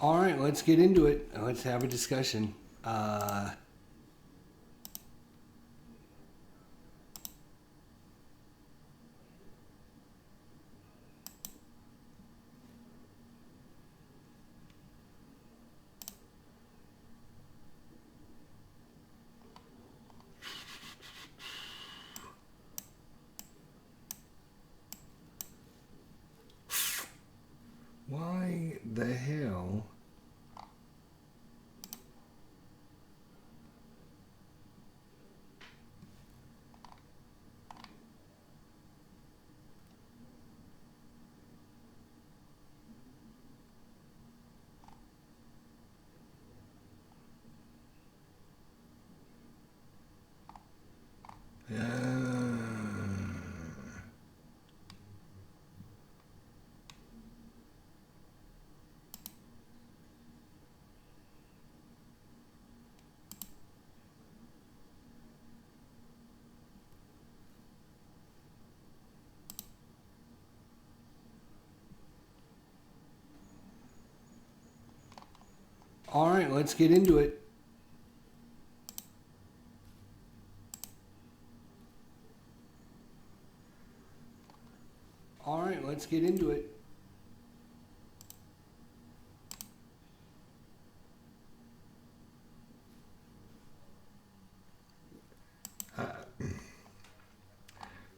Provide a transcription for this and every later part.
All right, let's get into it. Let's have a discussion. Why the hell? All right, let's get into it. All right, let's get into it. I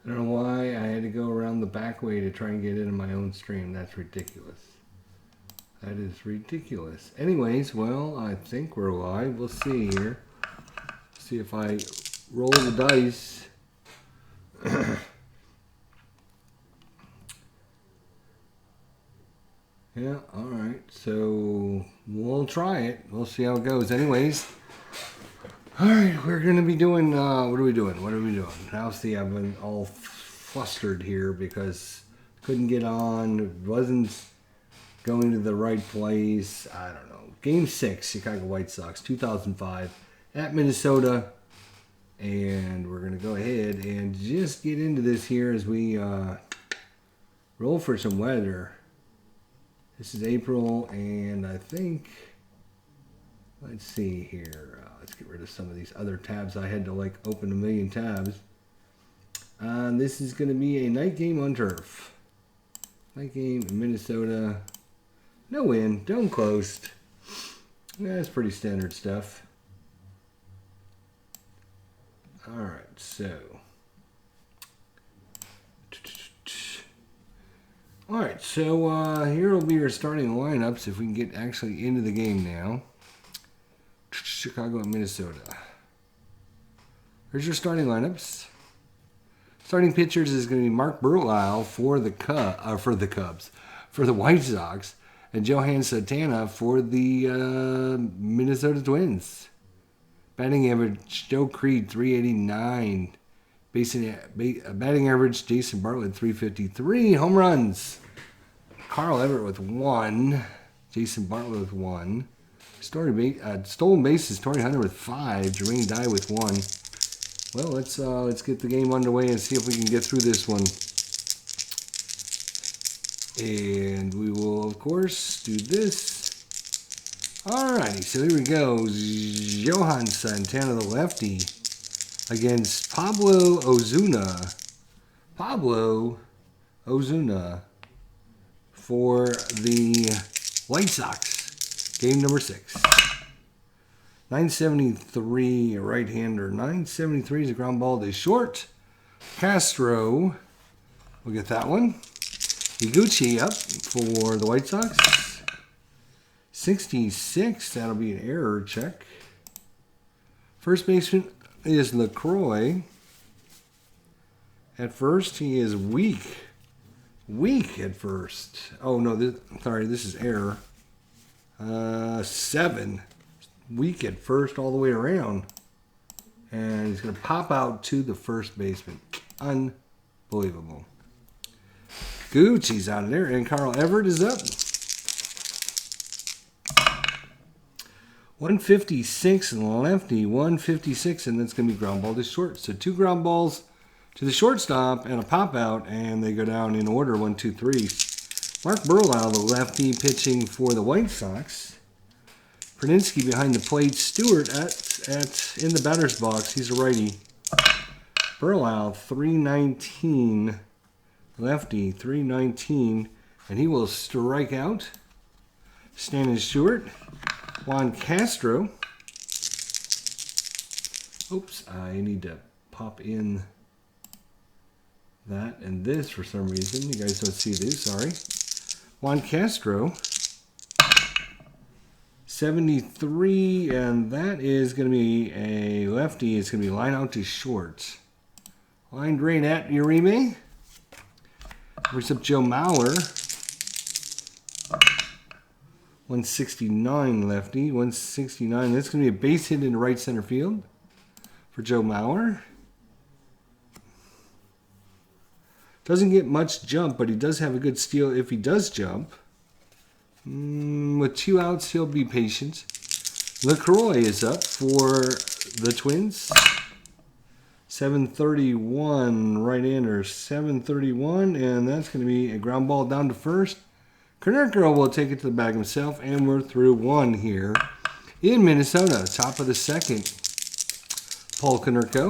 don't know why I had to go around the back way to try and get into my own stream. That's ridiculous. That is ridiculous. Anyways, well, I think we're live. We'll see here. See if I roll the dice. Yeah, all right. So we'll try it. We'll see how it goes. Anyways, all right. We're gonna be doing. What are we doing? Now, see, I've been all flustered here because couldn't get on. Wasn't going to the right place. I don't know. Game 6, Chicago White Sox, 2005 at Minnesota, and we're gonna go ahead and just get into this here as we roll for some weather. This is April, and I think, let's see here. Let's get rid of some of these other tabs. I had to like open a million tabs. This is going to be a night game on turf. Night game in Minnesota. No win, dome closed. Yeah, that's pretty standard stuff. All right, so. All right, so here will be your starting lineups if we can get actually into the game now. Chicago and Minnesota. Here's your starting lineups. Starting pitchers is going to be Mark Burlisle for the Cubs, for the White Sox, and Johan Santana for the Minnesota Twins. Batting average, Joe Creed, 389. Batting average, Jason Bartlett, 353. Home runs, Carl Everett with 1. Jason Bartlett with 1. Stolen bases, Torrey Hunter with 5. Jermaine Dye with 1. Well, let's get the game underway and see if we can get through this one. And we will, of course, do this. Alrighty, so here we go. Johan Santana, the lefty, against Pablo Ozuna. Pablo Ozuna for the White Sox. Game number 6. 973, a right-hander. 973 is a ground ball to short. Castro, we'll get that one. Higuchi up for the White Sox. 66, that'll be an error check. First baseman is LaCroix. At first, he is weak. Weak at first. Oh, no, this is error. 7. Weak at first all the way around. And he's going to pop out to the first baseman. Unbelievable. Gucci's out of there, and Carl Everett is up. 156 and lefty, 156, and that's going to be ground ball to short. So 2 ground balls to the shortstop and a pop out, and they go down in order, 1, 2, 3. Mark Burlow, the lefty, pitching for the White Sox. Praninsky behind the plate. Stewart in the batter's box. He's a righty. Burlow, 319. Lefty, 319. And he will strike out. Stanton Stewart. Juan Castro. Oops, I need to pop in that and this for some reason. You guys don't see these, sorry. Juan Castro. 73, and that is going to be a lefty. It's going to be line out to short. Line drain at Urime. Brings up Joe Mauer. 169 lefty. 169. That's going to be a base hit into right center field for Joe Mauer. Doesn't get much jump, but he does have a good steal if he does jump. With 2 outs, he'll be patient. LaCroix is up for the Twins. 731 right-hander, 731, and that's going to be a ground ball down to first. Konerko will take it to the bag himself, and we're through 1 here in Minnesota. Top of the second. Paul Konerko.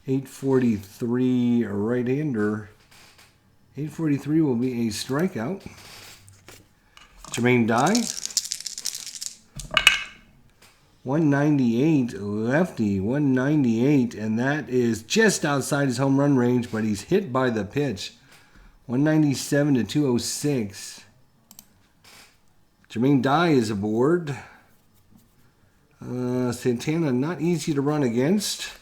843 right-hander. 843 will be a strikeout. Jermaine Dye. 198 lefty. 198, and that is just outside his home run range, but he's hit by the pitch. 197 to 206. Jermaine Dye is aboard. Santana, not easy to run against.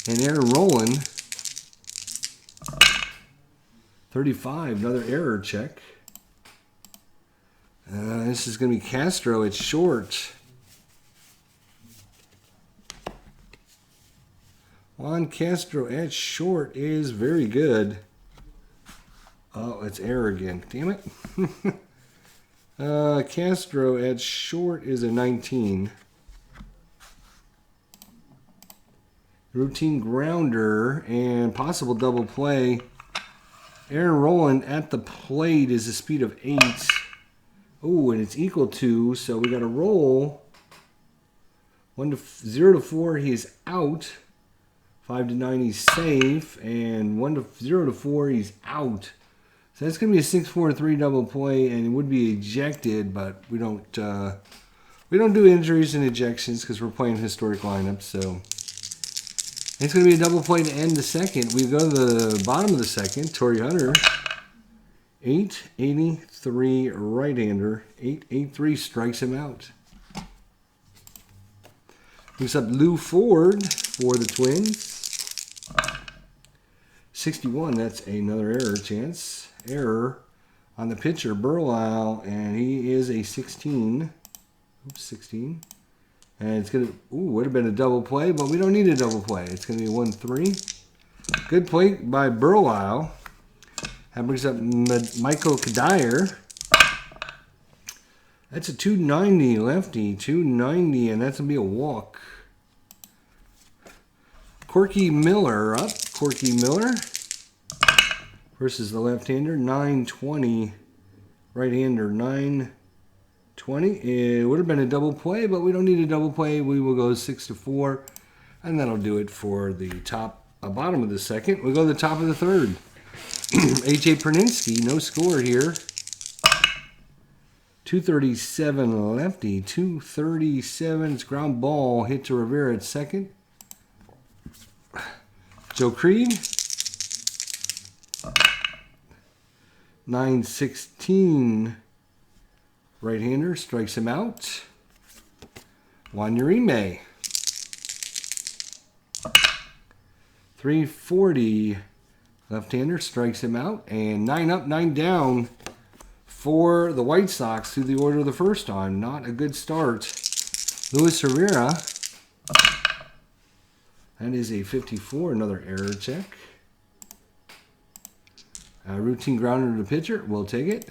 And Aaron Rowland. 35, another error check. This is going to be Castro at short. Juan Castro at short is very good. Oh, it's error again. Damn it. Castro at short is a 19. Routine grounder and possible double play. Aaron Rowland at the plate is a speed of 8. Oh, and it's equal to, so we got a roll. 0 to 4, he's out. 5 to 9, he's safe. And 0 to 4, he's out. So that's going to be a 6-4-3 double play, and it would be ejected, but we don't do injuries and ejections because we're playing historic lineups. So it's going to be a double play to end the second. We go to the bottom of the second. Torrey Hunter, 883 right-hander. 883 strikes him out. Moves up Lou Ford for the Twins. 61, that's another error chance. Error on the pitcher, Burlow, and he is a 16. Oops, 16. And it's going to, would have been a double play, but we don't need a double play. It's going to be 1-3. Good play by Burlow. That brings up Michael Kadire. That's a 290 lefty, 290, and that's going to be a walk. Corky Miller up. Corky Miller versus the left-hander. 920 right-hander. 920. It would have been a double play, but we don't need a double play. We will go 6-4, and that'll do it for the bottom of the second. We'll go to the top of the third. A.J. Praninsky, no score here. 237 lefty. 237. It's ground ball hit to Rivera at second. Joe Creed. 916 right-hander strikes him out. Juan Urime. 340 left-hander strikes him out. And 9 up, 9 down for the White Sox through the order of the first time. Not a good start. Luis Rivera. That is a 54, another error check. Routine grounder to the pitcher. We'll take it.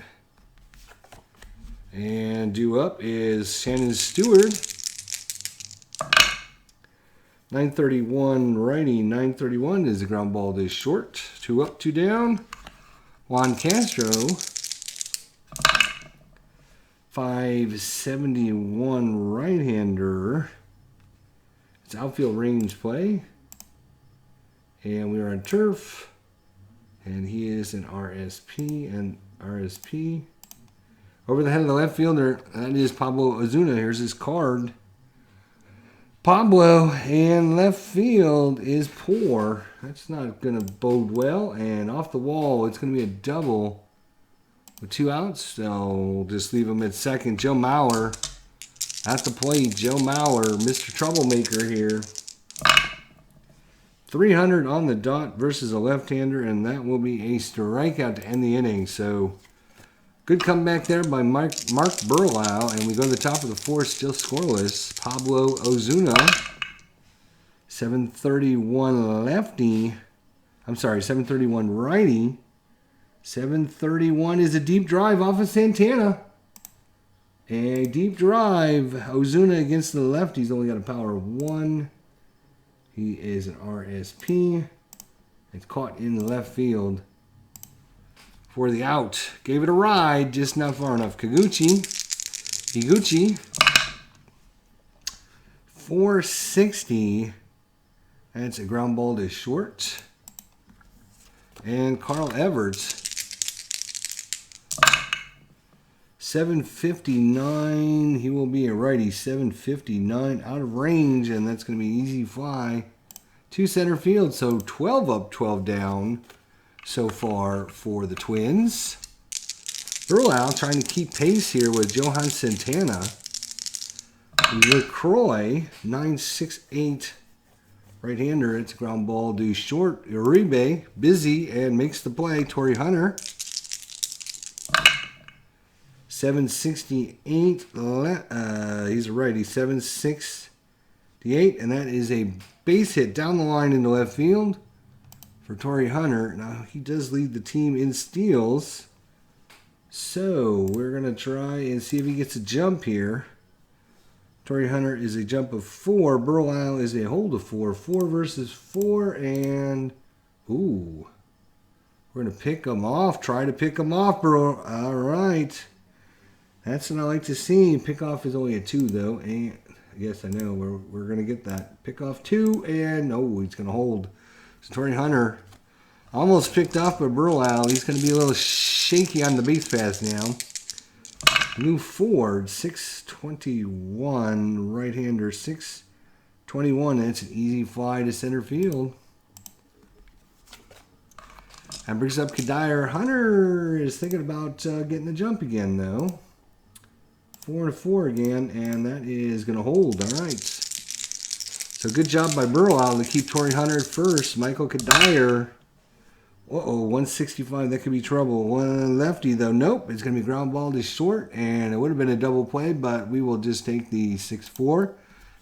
And due up is Shannon Stewart. 931 righty. 931 is the ground ball to short. 2 up, 2 down. Juan Castro, 571 right-hander. It's outfield range play. And we are on turf. And he is an RSP and RSP. Over the head of the left fielder, that is Pablo Ozuna. Here's his card. Pablo, and left field is poor. That's not going to bode well. And off the wall, it's going to be a double with 2 outs. So we'll just leave him at second. Joe Mauer at the plate. Joe Mauer, Mr. Troublemaker here. 300 on the dot versus a left-hander, and that will be a strikeout to end the inning. So good comeback there by Mark Burlau, and we go to the top of the 4th, still scoreless. Pablo Ozuna, 731 lefty. I'm sorry, 731 righty. 731 is a deep drive off of Santana. A deep drive. Ozuna against the lefty. He's only got a power of 1. He is an RSP. It's caught in the left field for the out. Gave it a ride, just not far enough. Higuchi, 460. That's a ground ball to short. And Carl Everts, 759. He will be a righty. 759 out of range, and that's going to be easy fly to center field. So 12 up, 12 down so far for the Twins. Burlau trying to keep pace here with Johan Santana. LaCroix, 968 right-hander. It's a ground ball to short. Uribe, busy and makes the play. Torrey Hunter, 768. He's a righty. 768, and that is a base hit down the line into left field for Torrey Hunter. Now he does lead the team in steals, so we're gonna try and see if he gets a jump here. Torrey Hunter is a jump of 4. Burlau is a hold of 4. 4 versus 4, and ooh, we're gonna pick him off. Try to pick him off, bro. All right. That's what I like to see. Pickoff is only a 2, though. And yes, I know. We're going to get that. Pickoff 2, and oh, he's going to hold. So Torrey Hunter almost picked off by Burlau. He's going to be a little shaky on the base pass now. New Ford, 621. Right-hander, 621. That's an easy fly to center field. That brings up Kadir. Hunter is thinking about getting the jump again, though. 4-4 again, and that is going to hold. All right. So good job by Burlau to keep Torrey Hunter at first. Michael Kadir. Uh-oh, 165. That could be trouble. One lefty, though. Nope. It's going to be ground ball to short, and it would have been a double play, but we will just take the 6-4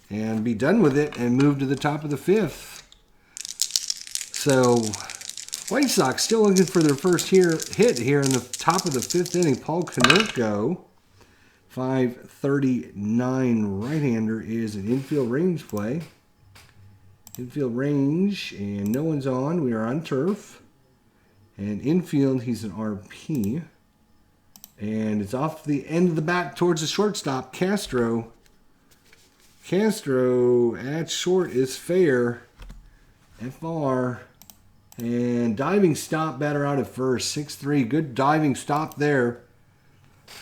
and be done with it and move to the top of the 5th. So White Sox still looking for their first hit here in the top of the 5th inning. Paul Konerko, 539 right-hander, is an infield range play. Infield range, and no one's on. We are on turf. And infield, he's an RP. And it's off the end of the bat towards the shortstop, Castro. Castro at short is fair. FR. And diving stop, batter out at first. 6-3. Good diving stop there.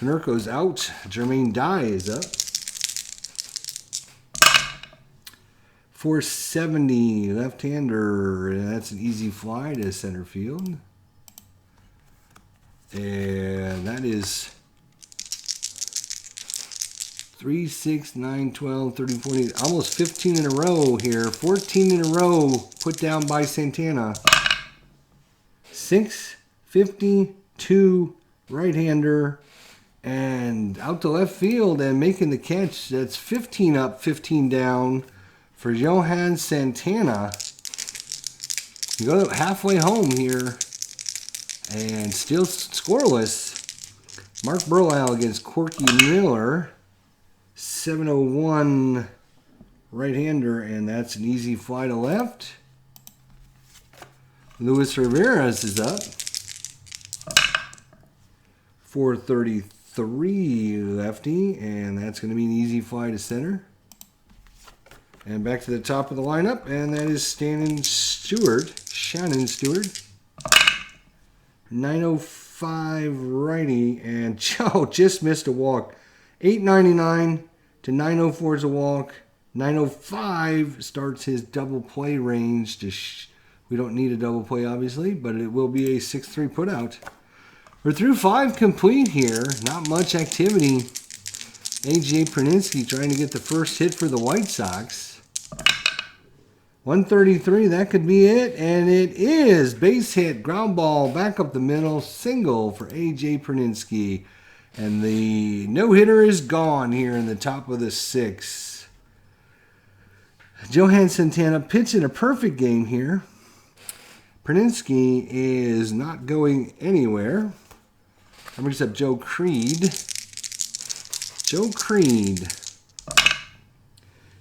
Konerko's out. Jermaine Dye is up. 470 left-hander. That's an easy fly to center field. And that is 3, 6, 9, 12, 13, 14. Almost 15 in a row here. 14 in a row put down by Santana. 652 right-hander. And out to left field and making the catch. That's 15 up, 15 down for Johan Santana. You go halfway home here and still scoreless. Mark Burlau against Corky Miller. 701 right-hander, and that's an easy fly to left. Luis Rivera is up. 433 lefty, and that's going to be an easy fly to center. And back to the top of the lineup, and that is Shannon Stewart. 905 righty, and Joe just missed a walk. 899 to 904 is a walk. 905 starts his double play range. We don't need a double play, obviously, but it will be a 6-3 put out. We're through 5 complete here. Not much activity. A.J. Praninsky trying to get the first hit for the White Sox. 133, that could be it, and it is. Base hit, ground ball, back up the middle, single for A.J. Praninsky. And the no-hitter is gone here in the top of the 6th. Johan Santana pitching a perfect game here. Praninsky is not going anywhere. That brings up Joe Creed.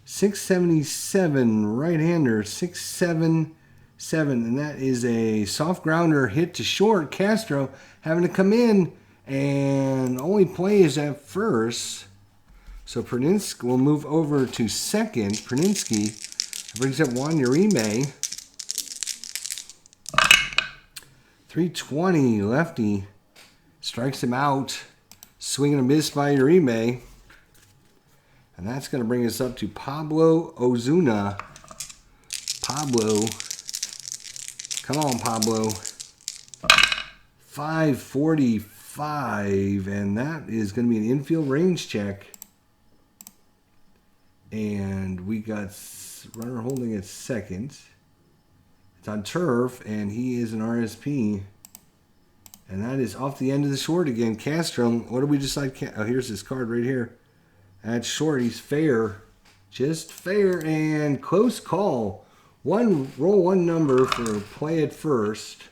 677 right-hander, 677, and that is a soft grounder hit to short. Castro having to come in and only plays at first. So Praninsky will move over to second. Praninsky brings up Juan Urime. 320 lefty strikes him out. Swing and a miss by Urime. And that's going to bring us up to Pablo Ozuna. Pablo. Come on, Pablo. 545. And that is going to be an infield range check. And we got runner holding at second. It's on turf, and he is an RSP. And that is off the end of the short again. Castro, what did we decide? Oh, here's his card right here. At short, he's fair. Just fair and close call. Roll one number for play at first.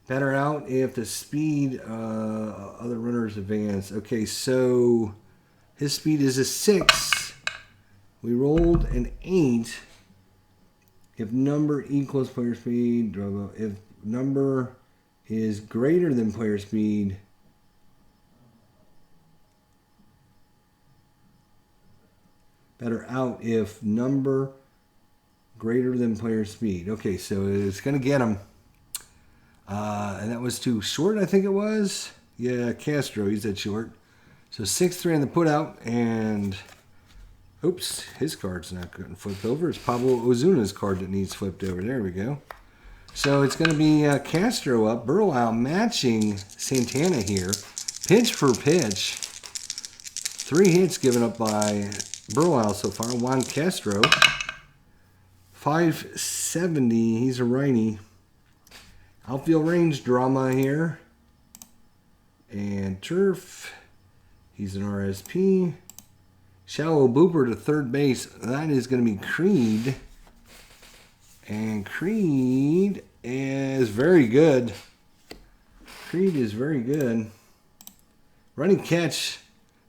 Better out if the speed other runners advance. Okay, so his speed is a 6. We rolled an 8. If number equals player speed, if number is greater than player speed, better out if number greater than player speed. Okay, so it's going to get him. And that was too short, I think it was. Yeah, Castro, he's that short. So 6-3 on the put out, and oops, his card's not getting flipped over. It's Pablo Ozuna's card that needs flipped over. There we go. So it's going to be Castro up. Burlisle matching Santana here. Pitch for pitch. 3 hits given up by Burlisle so far. Juan Castro. 570. He's a righty. Outfield range drama here. And turf. He's an RSP. Shallow booper to third base. That is going to be Creed. And Creed is very good. Creed is very good. Running catch.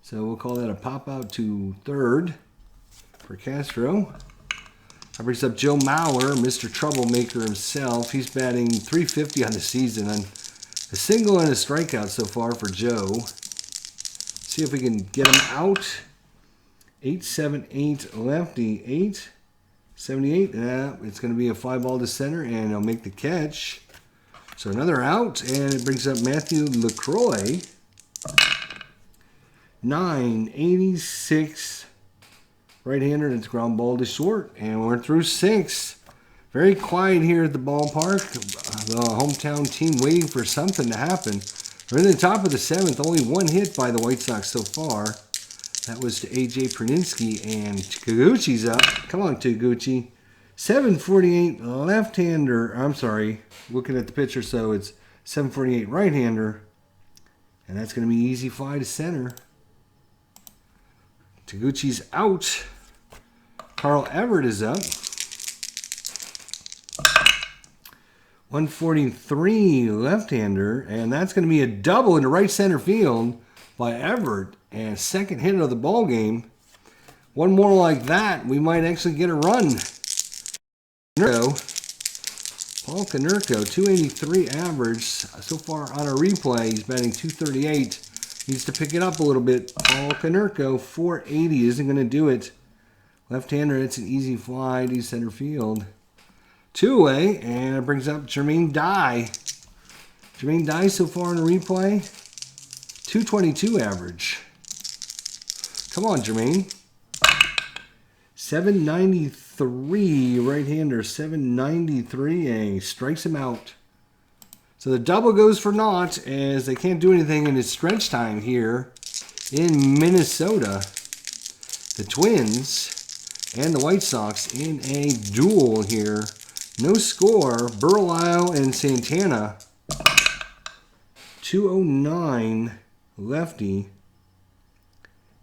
So we'll call that a pop out to third for Castro. That brings up Joe Mauer, Mr. Troublemaker himself. He's batting .350 on the season. And a single and a strikeout so far for Joe. See if we can get him out. 878 lefty. 878. It's going to be a fly ball to center, and he'll make the catch. So another out, and it brings up Matthew LaCroix. 986 right-hander. It's ground ball to short, and we're through 6. Very quiet here at the ballpark. The hometown team waiting for something to happen. We're in the top of the 7th. Only 1 hit by the White Sox so far. That was to A.J. Praninsky, and Taguchi's up. Come on, Taguchi. 748 left-hander. I'm sorry, looking at the pitcher, so it's 748 right-hander. And that's going to be easy fly to center. Taguchi's out. Carl Everett is up. 143 left-hander, and that's going to be a double into right center field by Everett, and second hit of the ball game. One more like that, we might actually get a run. Paul Konerko, 283 average. So far on a replay, he's batting 238. Needs to pick it up a little bit. Paul Konerko, 480 isn't going to do it. Left-hander, it's an easy fly to center field. Two-way, and it brings up Jermaine Dye. Jermaine Dye so far in a replay, 222 average. Come on, Jermaine. 793 right-hander, 793A. Strikes him out. So the double goes for naught as they can't do anything in its stretch time here in Minnesota. The Twins and the White Sox in a duel here. No score. Burlisle and Santana. 209 lefty.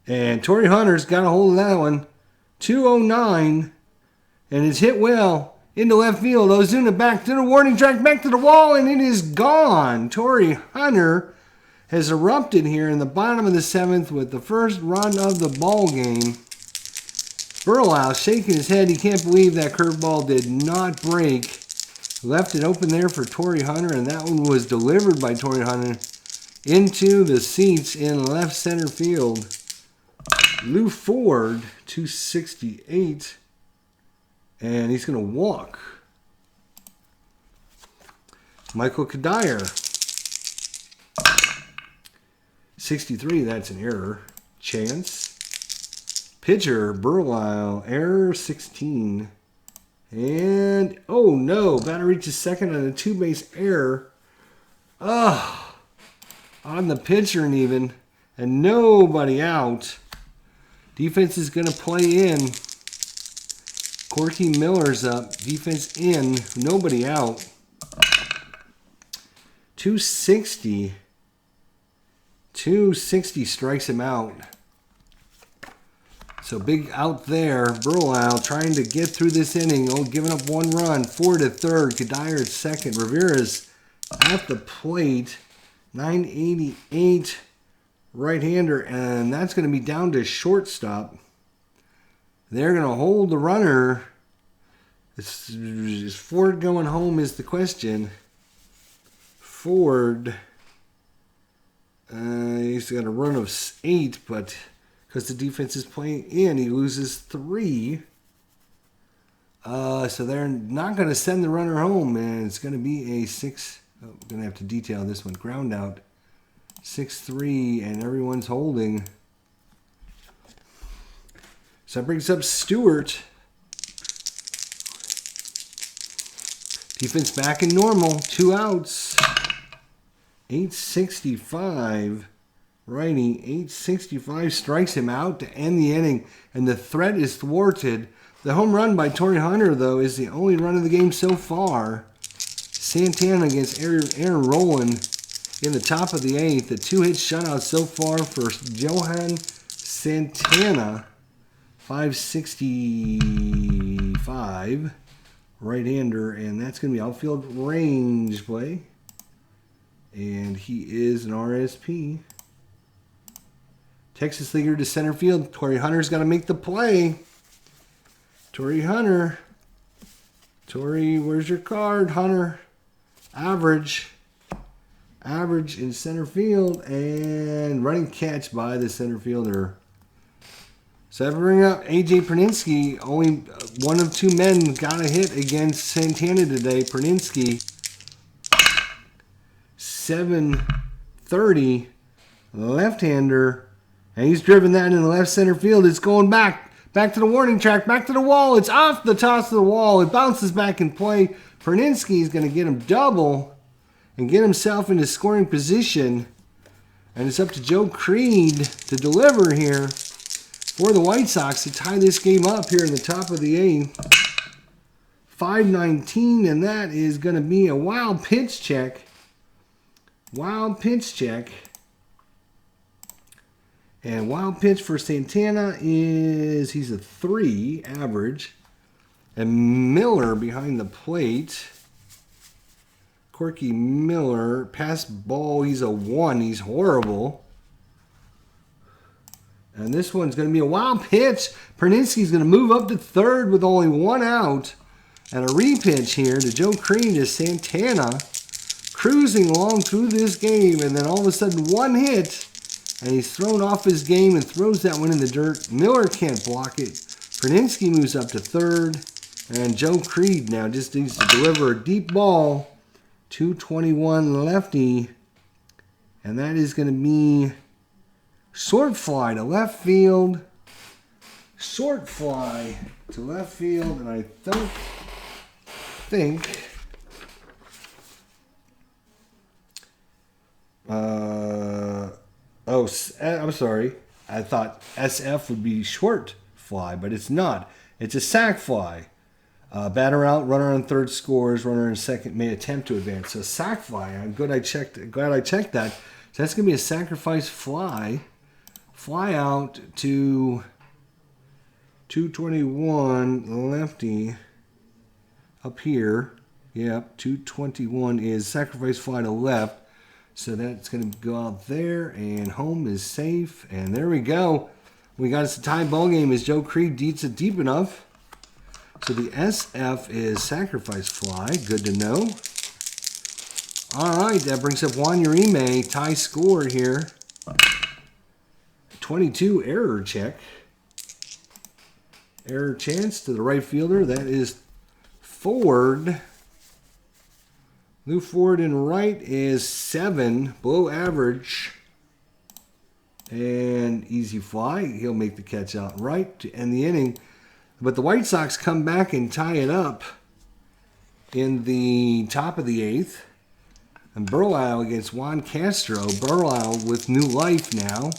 And Torrey Hunter's got a hold of that one. 209. And it's hit well into left field. Ozuna back to the warning track, back to the wall, and it is gone. Torrey Hunter has erupted here in the bottom of the 7th with the first run of the ball game. Burlisle shaking his head. He can't believe that curveball did not break. Left it open there for Torrey Hunter, and that one was delivered by Torrey Hunter into the seats in left center field. Lou Ford, 268, and he's going to walk. Michael Kadire, 63, that's an error. Chance. Pitcher, Burlisle, error 16. And, oh no, batter reaches second on a two-base error. On the pitcher and even. And nobody out. Defense is going to play in. Corky Miller's up. Defense in. Nobody out. 260. 260 strikes him out. So big out there. Burlisle trying to get through this inning. Oh, giving up one run. 4 to third. Kadire at second. Rivera's at the plate. 988 right-hander. And that's going to be down to shortstop. They're going to hold the runner. Is Ford going home is the question. Ford. He's got a run of 8, but because the defense is playing in, he loses 3. So they're not going to send the runner home, and it's going to be a 6. Oh, we're going to have to detail this one. Ground out. 6-3, and everyone's holding. So that brings up Stewart. Defense back in normal. 2 outs. 865. Righty, 865 strikes him out to end the inning, and the threat is thwarted. The home run by Torrey Hunter, though, is the only run of the game so far. Santana against Aaron Rowland in the top of the 8th. The 2-hit shutout so far for Johan Santana. 565. Right-hander, and that's going to be outfield range play. And he is an RSP. Texas Leaguer to center field. Torrey Hunter's got to make the play. Torrey Hunter. Torrey, where's your card, Hunter? Average. Average in center field. And running catch by the center fielder. So I bring up A.J. Perninsky. Only one of 2 men got a hit against Santana today. Perninsky. 730. Left-hander. And he's driven that in the left center field. It's going back to the warning track, back to the wall. It's off the toss of the wall. It bounces back in play. Perninsky is going to get him double and get himself into scoring position. And it's up to Joe Creed to deliver here for the White Sox to tie this game up here in the top of the 8th. 5:19, and that is going to be a wild pitch check. Wild pitch check. And wild pitch for Santana is, he's a 3 average. And Miller behind the plate. Corky Miller, pass ball, he's a 1. He's horrible. And this one's going to be a wild pitch. Perninsky's going to move up to third with only 1 out. And a repitch here to Joe Creed is Santana cruising along through this game, and then all of a sudden one hit, and he's thrown off his game and throws that one in the dirt. Miller can't block it. Praninsky moves up to third, and Joe Creed now just needs to deliver a deep ball. 221 lefty, and that is going to be short fly to left field. Short fly to left field, and I don't think I'm sorry. I thought SF would be short fly, but it's not. It's a sac fly. Batter out, runner on third scores, runner in second may attempt to advance. So sac fly. I'm glad I checked that. So that's going to be a sacrifice fly. Fly out to 221 lefty up here. Yep, 221 is sacrifice fly to left. So that's going to go out there, and home is safe. And there we go. We got us a tie ball game as Joe Creed beats it deep enough. So the SF is sacrifice fly. Good to know. All right, that brings up Juan Urime. Tie score here. 22 error check. Error chance to the right fielder. That is Ford. Lou Ford in right is 7, below average. And easy fly. He'll make the catch out right to end the inning. But the White Sox come back and tie it up in the top of the 8th. And Burlisle against Juan Castro. Burlisle with new life now.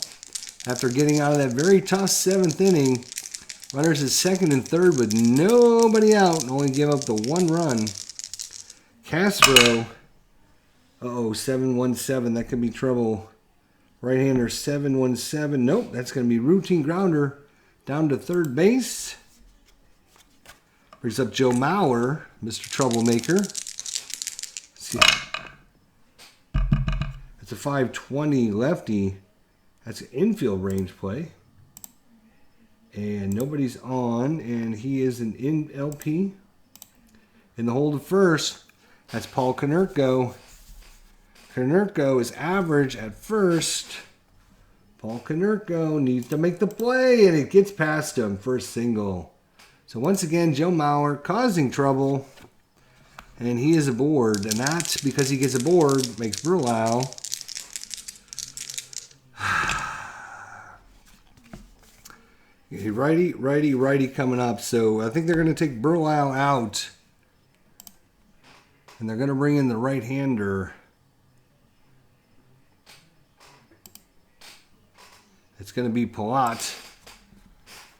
After getting out of that very tough 7th inning. Runners at second and third with nobody out. And only give up the 1 run. Castro. 7-1-7. That could be trouble. Right-hander 7-1-7. Nope, that's going to be routine grounder down to third base. Brings up Joe Mauer, Mr. Troublemaker. Let's see. That's a 520 lefty. That's an infield range play. And nobody's on, and he is an in LP. In the hold of first, that's Paul Konerko. Konerko is average at first. Paul Konerko needs to make the play, and it gets past him. First single. So once again, Joe Mauer causing trouble. And he is aboard. And that's because he gets aboard, makes Burlisle. Righty coming up. So I think they're going to take Burlisle out. And they're going to bring in the right-hander. It's going to be Palat.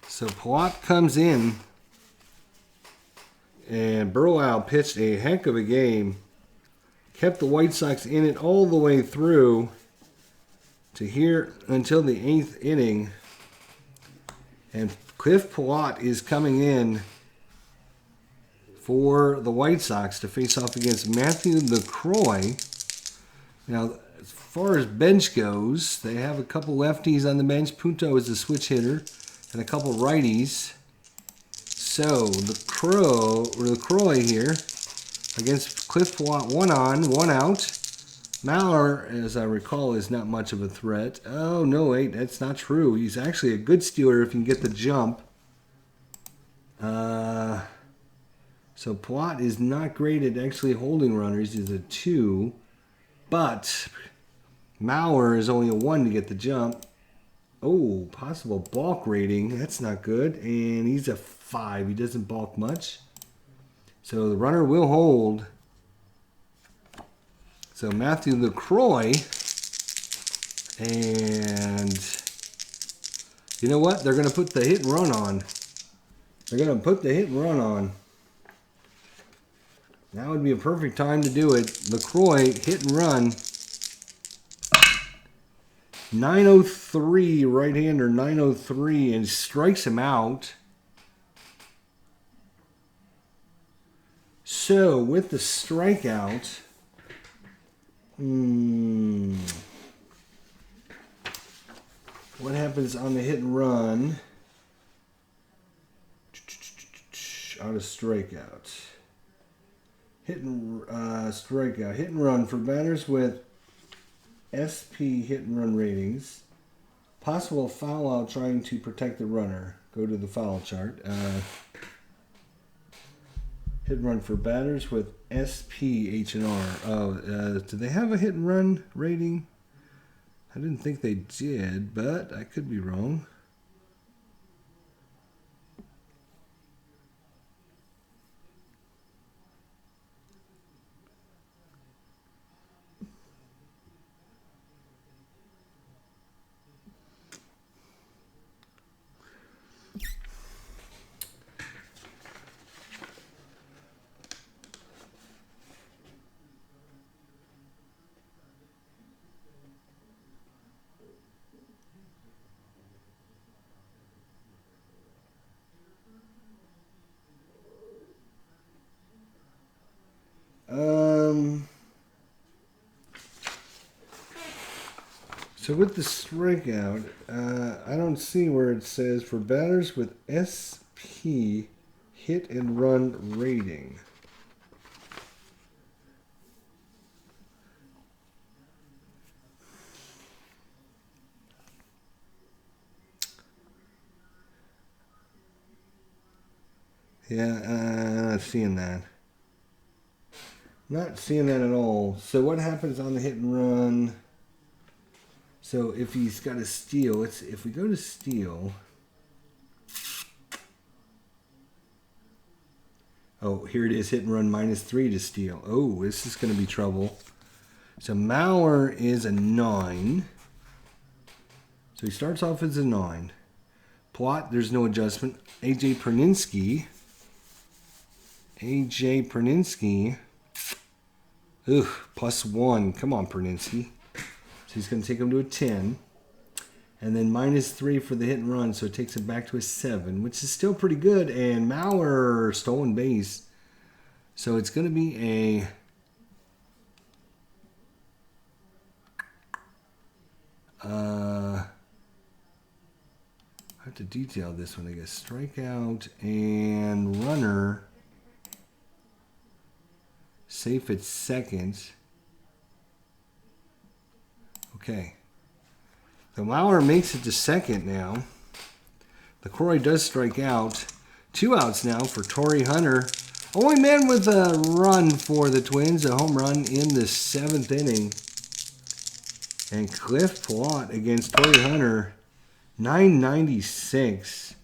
So Palat comes in. And Burlisle pitched a heck of a game. Kept the White Sox in it all the way through to here until the 8th inning. And Cliff Palat is coming in for the White Sox to face off against Matthew LaCroix. Now, as far as bench goes, they have a couple lefties on the bench. Punto is a switch hitter, and a couple righties. So, LaCroix here against Cliff Palat, 1 on, 1 out. Mauer, as I recall, is not much of a threat. Oh, no, wait, that's not true. He's actually a good stealer if you can get the jump. So Palat is not great at actually holding runners. He's a 2. But Mauer is only a 1 to get the jump. Oh, possible balk rating. That's not good. And he's a 5. He doesn't balk much. So the runner will hold. So Matthew LaCroix. And you know what? They're going to put the hit and run on. They're going to put the hit and run on. That would be a perfect time to do it. LaCroix, hit and run. 903, right-hander, 903, and strikes him out. So, with the strikeout, what happens on the hit and run? On a strikeout. strikeout. Hit and run for batters with SP hit and run ratings. Possible foul out trying to protect the runner. Go to the foul chart. Hit and run for batters with SP H&R. Oh, do they have a hit and run rating? I didn't think they did, but I could be wrong. So with the strikeout, I don't see where it says for batters with SP hit and run rating. Yeah, not seeing that. Not seeing that at all. So what happens on the hit and run? So if he's got a steal, if we go to steal. Oh, here it is, hit and run -3 to steal. Oh, this is going to be trouble. So Mauer is a 9. So he starts off as a 9. Plot, there's no adjustment. AJ Perninsky. Ugh, +1. Come on, Perninsky. So he's going to take him to a 10. And then -3 for the hit and run, so it takes it back to a 7, which is still pretty good. And Mauer, stolen base. So it's going to be a... I have to detail this one, I guess. Strikeout and runner. Safe at second. Okay. The Mauer makes it to second now. LaCroix does strike out. 2 outs now for Torii Hunter. Only man with a run for the Twins, a home run in the 7th inning. And Cliff Plot against Torii Hunter, 996.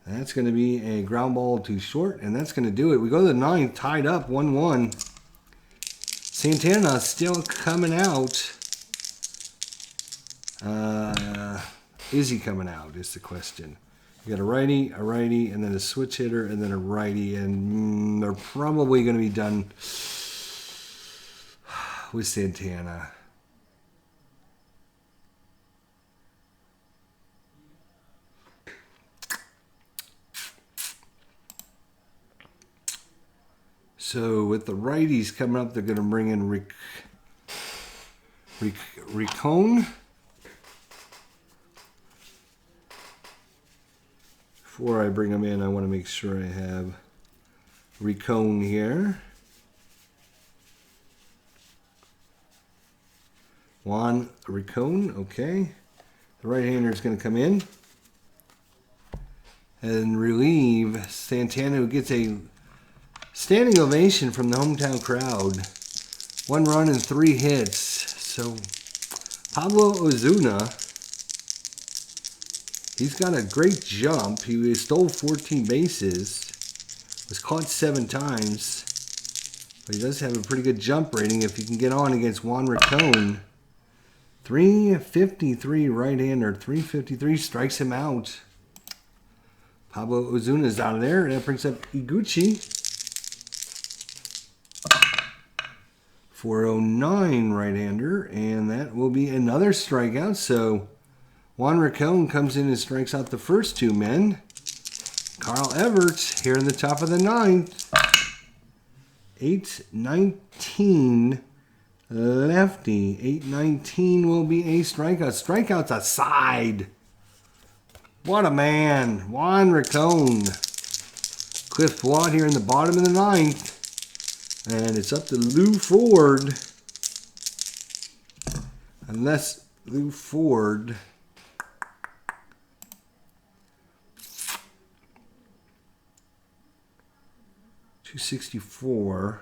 That's going to be a ground ball to short, and that's going to do it. We go to the 9th, tied up, 1-1. Santana still coming out. Is he coming out is the question. You got a righty, and then a switch hitter, and then a righty, and they're probably going to be done with Santana. So with the righties coming up, they're going to bring in Ricone. Before I bring them in, I want to make sure I have Ricone here. Juan Ricone, okay. The right-hander is going to come in and relieve Santana, who gets a standing ovation from the hometown crowd. 1 run and 3 hits. So Pablo Ozuna, he's got a great jump. He stole 14 bases, was caught 7 times, but he does have a pretty good jump rating if he can get on against Juan Ricone. 353 right-hander, 353 strikes him out. Pablo Ozuna's out of there, and that brings up Iguchi. 409 right-hander, and that will be another strikeout. So Juan Ricone comes in and strikes out the first 2 men. Carl Everts here in the top of the 9th. 819 lefty. 819 will be a strikeout. Strikeouts aside. What a man. Juan Ricone. Cliff Plot here in the bottom of the 9th And it's up to Lou Ford. Unless Lou Ford... $264.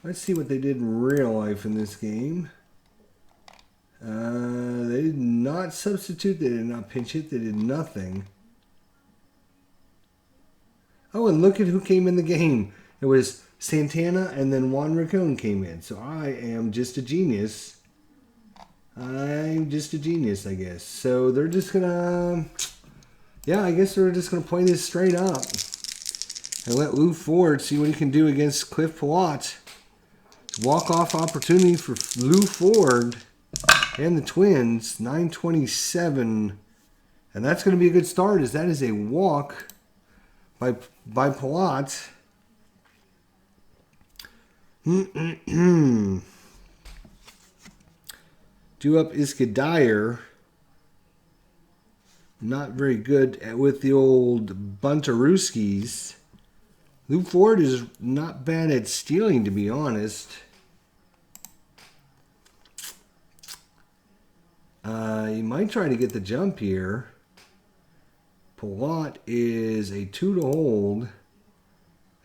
Let's see what they did in real life in this game. They did not substitute. They did not pinch hit. They did nothing. Oh, and look at who came in the game. It was Santana, and then Juan Racon came in. So I am just a genius. I'm just a genius, I guess. So they're just going to... Yeah, I guess they're just going to play this straight up. And let Lou Ford see what he can do against Cliff Pilote. Walk-off opportunity for Lou Ford and the Twins. 927. And that's going to be a good start, as that is a walk by Pilote. Due up Iskadire. Not very good with the old Buntaruskis. Lou Ford is not bad at stealing, to be honest. He might try to get the jump here. Pilote is a 2 to hold.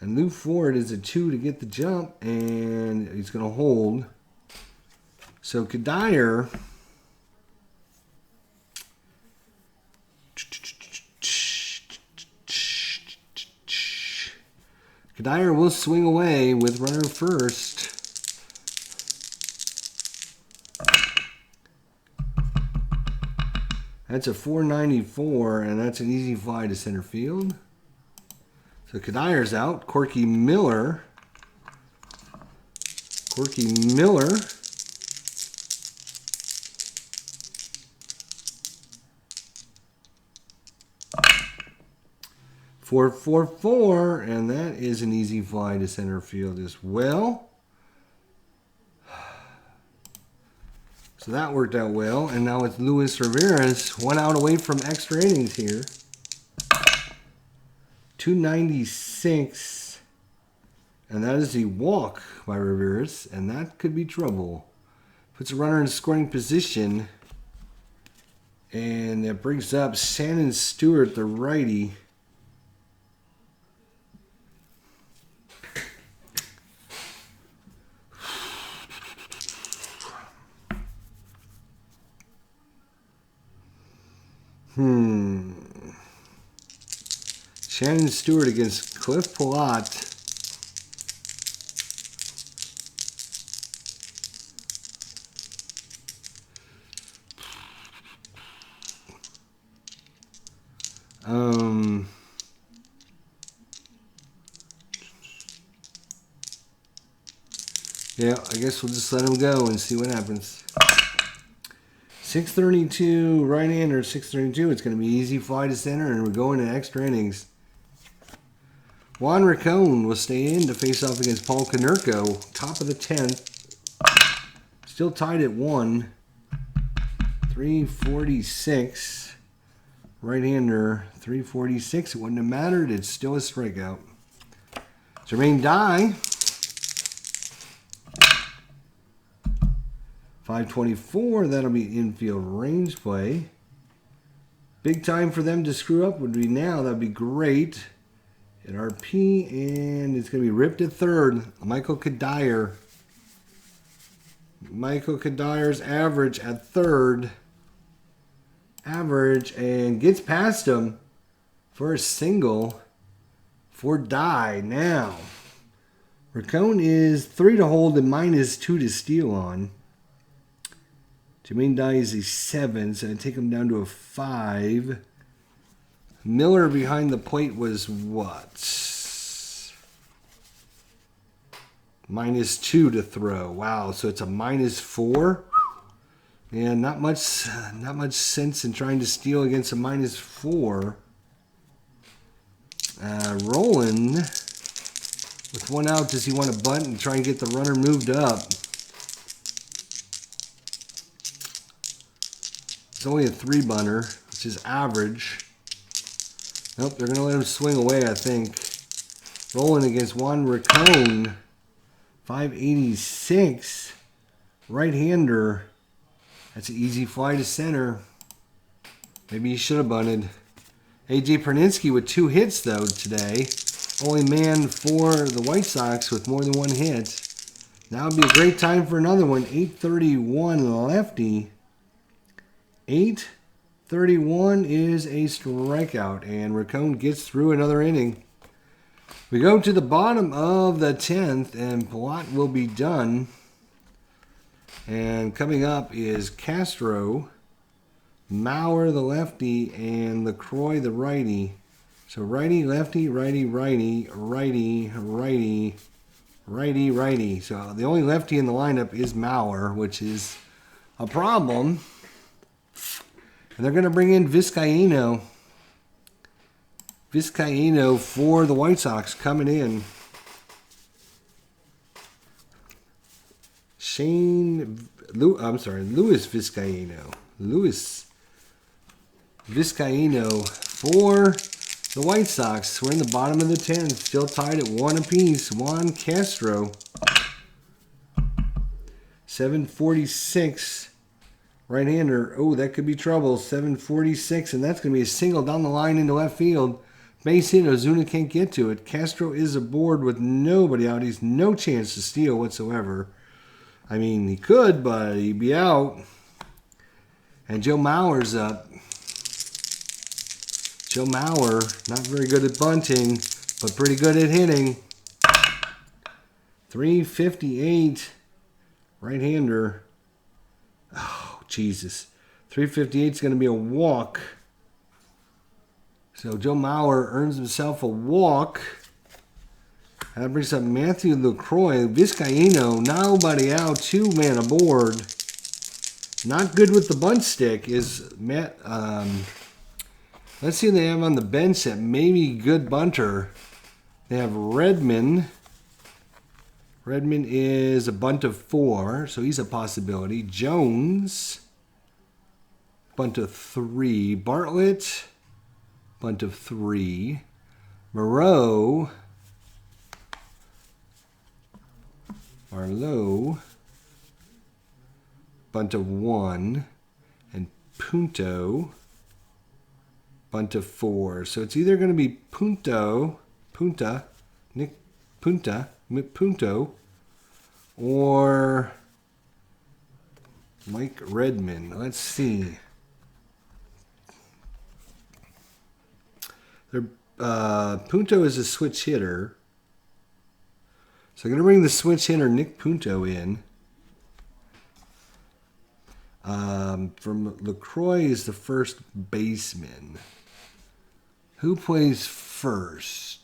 And Lou Ford is a 2 to get the jump. And he's going to hold. So Kadire... Kadire will swing away with runner first. That's a 494, and that's an easy fly to center field. So Kadire's out. Corky Miller. Corky Miller. Four, and that is an easy fly to center field as well. So that worked out well, and now it's Luis Rivera's 1 out away from extra innings here. 296, and that is a walk by Rivera's, and that could be trouble. Puts a runner in scoring position, and that brings up Shannon Stewart, the righty. Shannon Stewart against Cliff Pilote. Yeah, I guess we'll just let him go and see what happens. 632 right-hander, 632. It's going to be easy fly to center, and we're going to extra innings. Juan Racon will stay in to face off against Paul Konerko. Top of the 10th. Still tied at 1. 346. Right-hander, 346. It wouldn't have mattered. It's still a strikeout. Jermaine Dye. 524. That'll be infield range play. Big time for them to screw up would be now. That'd be great. At RP, and it's going to be ripped at third. Michael Kadire. Michael Kadire's average at third. Average, and gets past him for a single for Dye. Now, Racon is 3 to hold and -2 to steal on. Jermaine Dye is a 7, so I take him down to a 5. Miller behind the plate was what? -2 to throw. Wow, so it's a -4. Yeah, not much sense in trying to steal against a -4. Roland with 1 out. Does he want to bunt and try and get the runner moved up? It's only a 3-bunter, which is average. Nope, they're going to let him swing away, I think. rolling against Juan Racone. 586. Right-hander. That's an easy fly to center. Maybe he should have bunted. A.J. Perninsky with 2 hits, though, today. Only man for the White Sox with more than 1 hit. Now would be a great time for another one. 831 lefty. 831 is a strikeout, and Racone gets through another inning. We go to the bottom of the 10th, and Palat will be done. And coming up is Castro, Mauer the lefty, and LaCroix the righty. So righty, lefty, righty, righty, righty, righty, righty, righty. So the only lefty in the lineup is Mauer, which is a problem. And they're going to bring in Vizcaino. Vizcaino for the White Sox coming in. Luis Vizcaino. Luis Vizcaino for the White Sox. We're in the bottom of the 10th. Still tied at 1 apiece. Juan Castro. 746. Right-hander. Oh, that could be trouble. 746. And that's going to be a single down the line into left field. Base hit. Ozuna can't get to it. Castro is aboard with nobody out. He's no chance to steal whatsoever. I mean, he could, but he'd be out. And Joe Mauer's up. Joe Mauer, not very good at bunting, but pretty good at hitting. 358. Right-hander. Oh, Jesus. 358 is going to be a walk. So Joe Mauer earns himself a walk. That brings up Matthew LaCroix. Vizcaino, nobody out, 2-man aboard. Not good with the bunt stick is Matt. Let's see what they have on the bench that maybe good bunter. They have Redmond. Redmond is a bunt of 4, so he's a possibility. Jones, bunt of 3. Bartlett, bunt of 3. Marlowe, bunt of 1. And Punto, bunt of 4. So it's either going to be Nick Punto, or Mike Redmond. Let's see. Punto is a switch hitter. So I'm going to bring the switch hitter Nick Punto in. From LaCroix is the first baseman. Who plays first?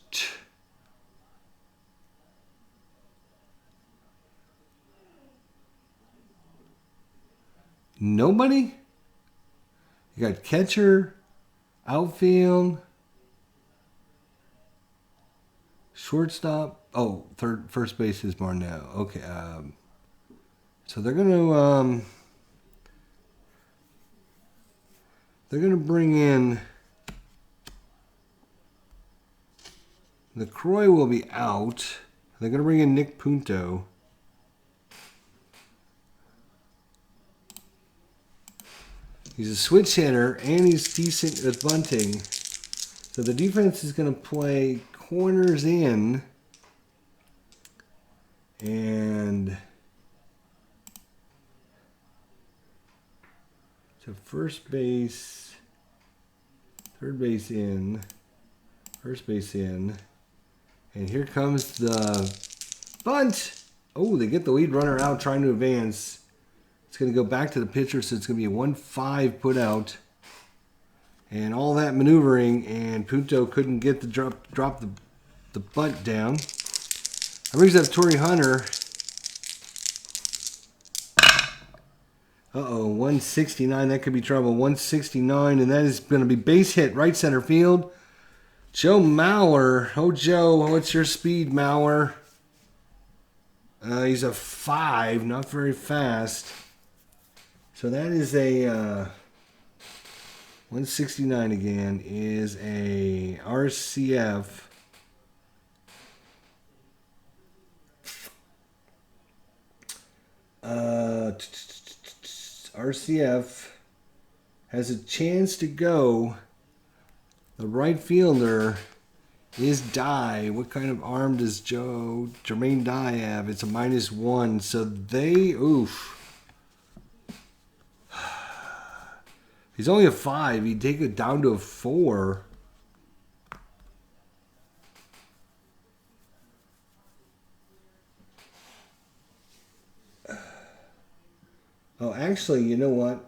Nobody? You got catcher, outfield, shortstop. Oh, first base is Marnell. Okay. So they're gonna bring in. LaCroix will be out. They're gonna bring in Nick Punto. He's a switch hitter, and he's decent at bunting. So the defense is going to play corners in. And so first base, third base in, first base in. And here comes the bunt. Oh, they get the lead runner out trying to advance. It's going to go back to the pitcher, so it's going to be a 1-5 put out. And all that maneuvering, and Punto couldn't get the drop the bunt down. That brings up Torrey Hunter. Uh-oh, 169. That could be trouble. 169, and that is going to be base hit, right center field. Joe Mauer. Oh, Joe, what's your speed, Mauer? He's a 5, not very fast. So that is a 169 again is a RCF RCF has a chance to go. The right fielder is Dye. What kind of arm does Jermaine Dye have? It's a -1. So they, oof. He's only a 5. He'd take it down to a 4. Oh, actually, you know what?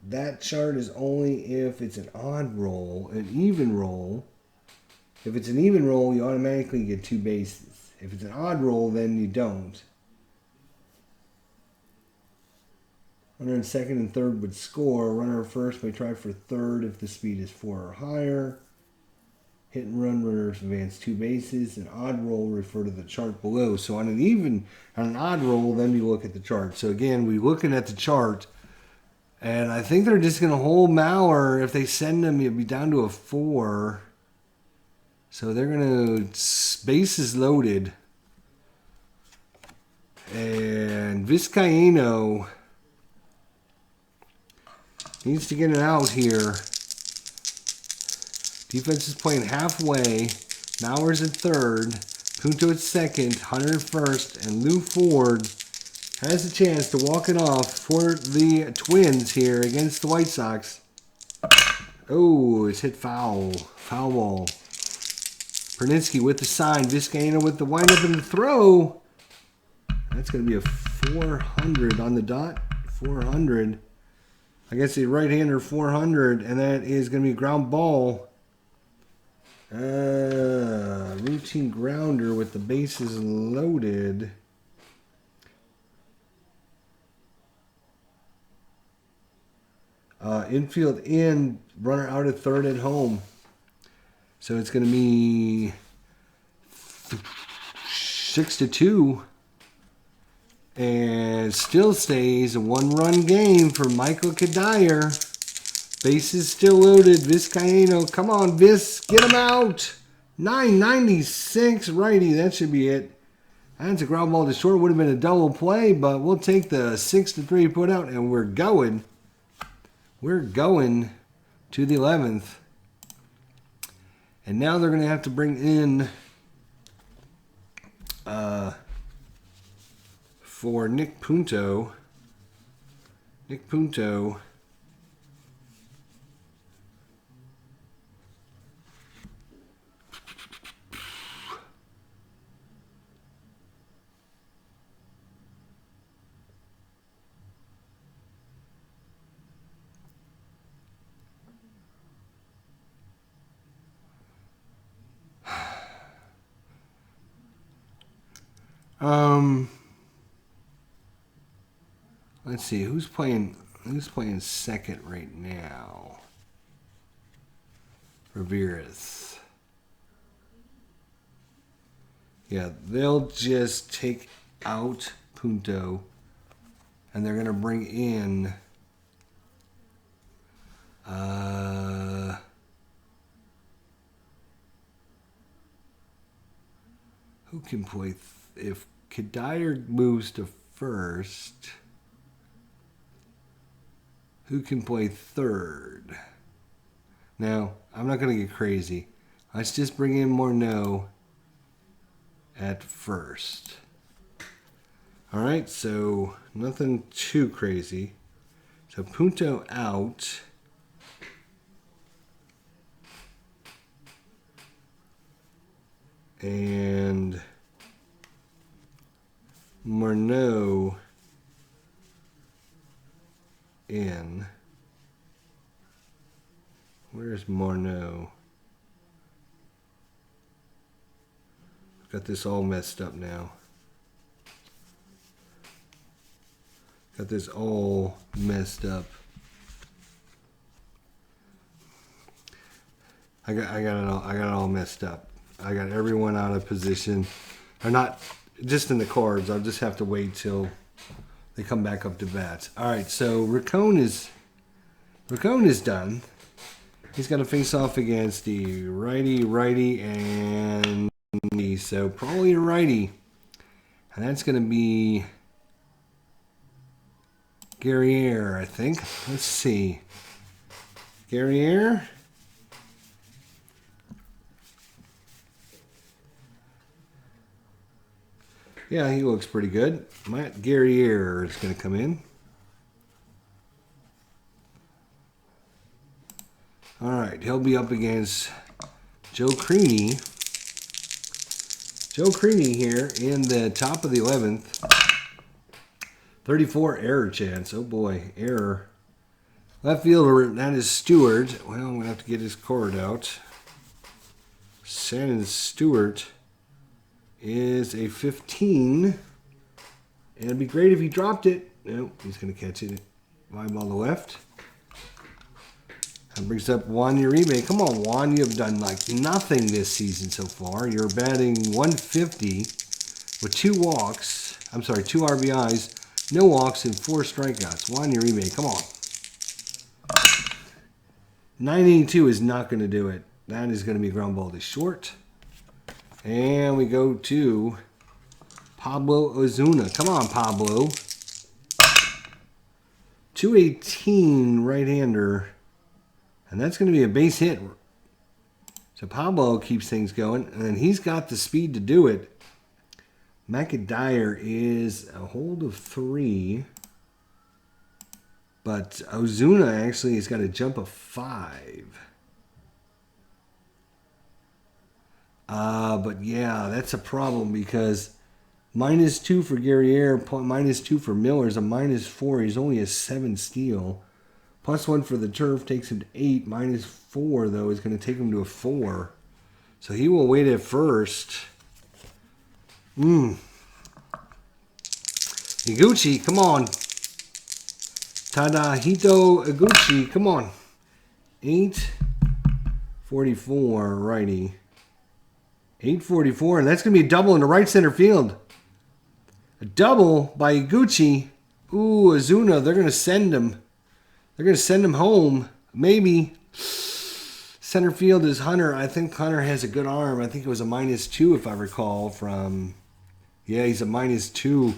That chart is only if it's an odd roll. An even roll. If it's an even roll, you automatically get 2 bases. If it's an odd roll, then you don't. Runner in second and third would score. Runner in first may try for third if the speed is 4 or higher. Hit and run runners advance 2 bases. An odd roll refer to the chart below. So on an odd roll, then you look at the chart. So again, we're looking at the chart, and I think they're just going to hold Mauer. If they send him, it'd be down to a 4. So they're going to bases loaded, and Vizcaino needs to get it out here. Defense is playing halfway. Mauer's at third. Punto at second. Hunter at first. And Lou Ford has a chance to walk it off for the Twins here against the White Sox. Oh, it's hit foul. Foul ball. Perninsky with the sign. Vizcaino with the windup and the throw. That's going to be a 400 on the dot. 400. I guess the right-hander 400. And that is going to be a ground ball. Routine grounder with the bases loaded. Infield in, runner out at third at home. So it's going to be 6-2. And still stays a 1-run game for Michael Cuddyer. Bases still loaded. Vizcaino. Come on, Viz. Get him out. 996 righty. That should be it. That's a ground ball to short. Would have been a double play, but we'll take the 6-3 put out, and we're going. We're going to the 11th. And now they're going to have to bring in for Nick Punto. Nick Punto. Let's see who's playing second right now. Ramirez. Yeah, they'll just take out Punto, and they're gonna bring in who can play if Cuddyer moves to first. Who can play third? Now, I'm not going to get crazy. Let's just bring in Morneau at first. All right, so nothing too crazy. So Punto out. And Morneau in. Where's Morneau? Got this all messed up now. Got this all messed up. I got it all messed up. I got everyone out of position. Or not just in the cards. I'll just have to wait till they come back up to bats. All right, so Racone is done. He's got to face off against the righty, and the so probably a righty. And that's going to be Guerriere, I think. Let's see. Guerriere. Yeah, he looks pretty good. Matt Guerriere is going to come in. All right, he'll be up against Joe Creaney. Joe Creaney here in the top of the 11th. 34 error chance. Oh boy, error. Left fielder, that is Stewart. Well, I'm going to have to get his cord out. Shannon Stewart is a 15. And it'd be great if he dropped it. Nope, he's going to catch it. Live ball to left. That brings up Juan Uribe. Come on, Juan. You have done like nothing this season so far. You're batting 150 with 2 walks. I'm sorry, 2 RBIs, no walks, and 4 strikeouts. Juan Uribe, come on. 982 is not going to do it. That is going to be ground ball to short. And we go to Pablo Ozuna. Come on, Pablo. 218 right-hander. And that's going to be a base hit. So Pablo keeps things going. And he's got the speed to do it. McIntyre is a hold of 3. But Ozuna actually has got a jump of 5. But yeah, that's a problem because -2 for Guerriere, -2 for Miller is a -4. He's only a 7 steal. +1 for the turf takes him to 8. -4, though, is going to take him to a 4. So he will wait at first. Iguchi, come on. Tadahito Iguchi, come on. 844 righty. 844, and that's going to be a double in the right center field. A double by Iguchi. Ooh, Ozuna, they're going to send him. They're going to send him home. Maybe. Center field is Hunter. I think Hunter has a good arm. I think it was a -2 if I recall from... Yeah, he's a -2.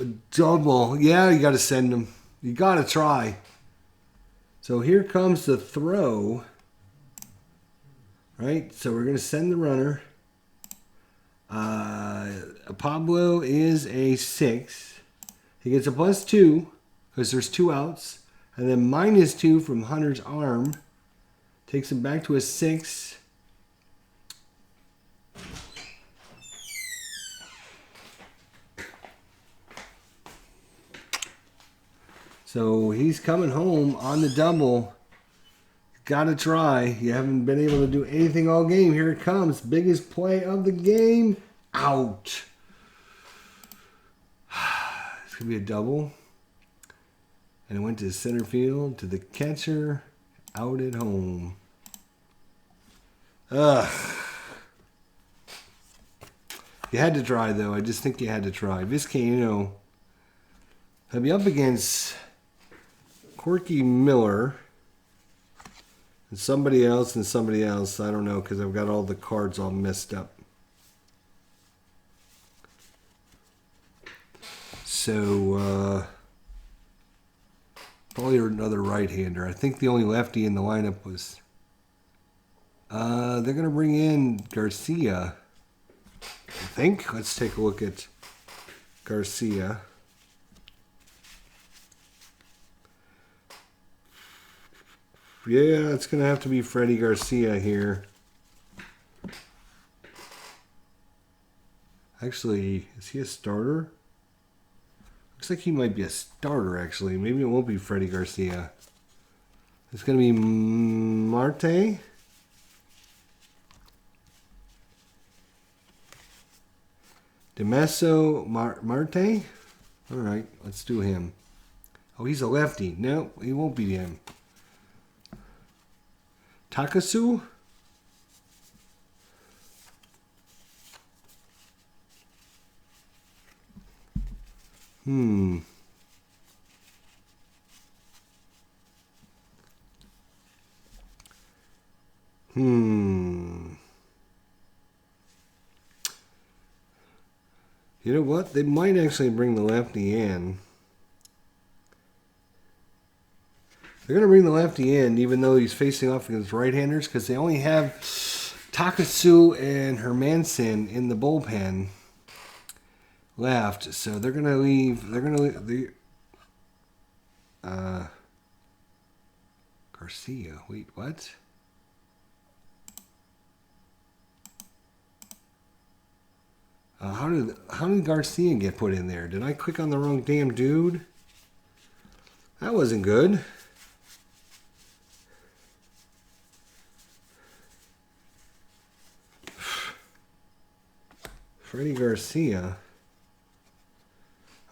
A double. Yeah, you got to send him. You got to try. So here comes the throw. Right? So we're going to send the runner. Pablo is a 6. He gets a +2 because there's 2 outs. And then -2 from Hunter's arm. Takes him back to a 6. So he's coming home on the double. Got to try. You haven't been able to do anything all game. Here it comes. Biggest play of the game. Out. It's going to be a double. And it went to center field, to the catcher, out at home. Ugh. You had to try, though. I just think you had to try. Vizcaíno. He'll be up against Corky Miller. And somebody else. I don't know, because I've got all the cards all messed up. So, probably another right-hander. I think the only lefty in the lineup was... they're going to bring in Garcia, I think. Let's take a look at Garcia. Yeah, it's going to have to be Freddie Garcia here. Actually, is he a starter? Looks like he might be a starter, actually. Maybe it won't be Freddie Garcia. It's going to be Marte. Damaso Marte? All right, let's do him. Oh, he's a lefty. No, he won't be him. Takasu? You know what? They might actually bring the lefty in. They're going to bring the lefty in, even though he's facing off against right-handers, because they only have Takatsu and Hermanson in the bullpen left. So they're going to leave. They're going to leave Garcia. Wait, what? How did Garcia get put in there? Did I click on the wrong damn dude? That wasn't good. Freddie Garcia.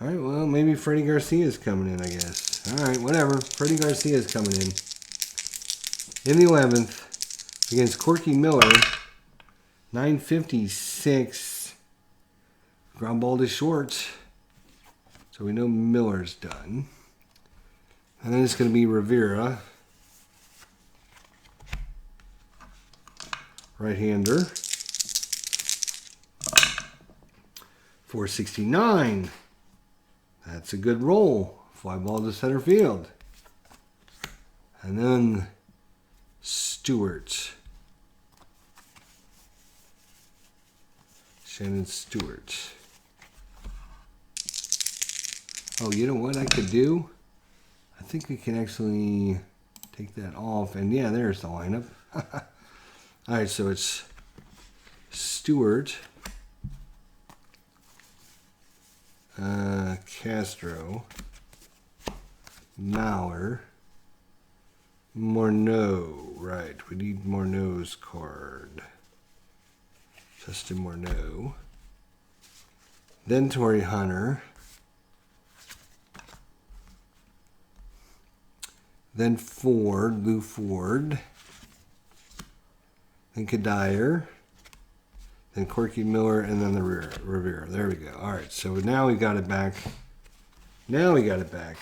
All right, well, maybe Freddie Garcia is coming in, I guess. All right, whatever. Freddie Garcia is coming in. In the 11th against Corky Miller. 956. Ground ball to short. So we know Miller's done. And then it's going to be Rivera. Right-hander. 469. That's a good roll. Fly ball to center field. And then Stewart. Shannon Stewart. Oh, you know what I could do? I think we can actually take that off. And yeah, there's the lineup. All right, so it's Stewart. Castro, Mauer, Morneau. Right, we need Morneau's card. Justin Morneau. Then Torrey Hunter. Then Ford, Lou Ford. Then Kadire. Then Corky Miller, and then the Rivera. There we go. All right, so now we got it back. Now we got it back.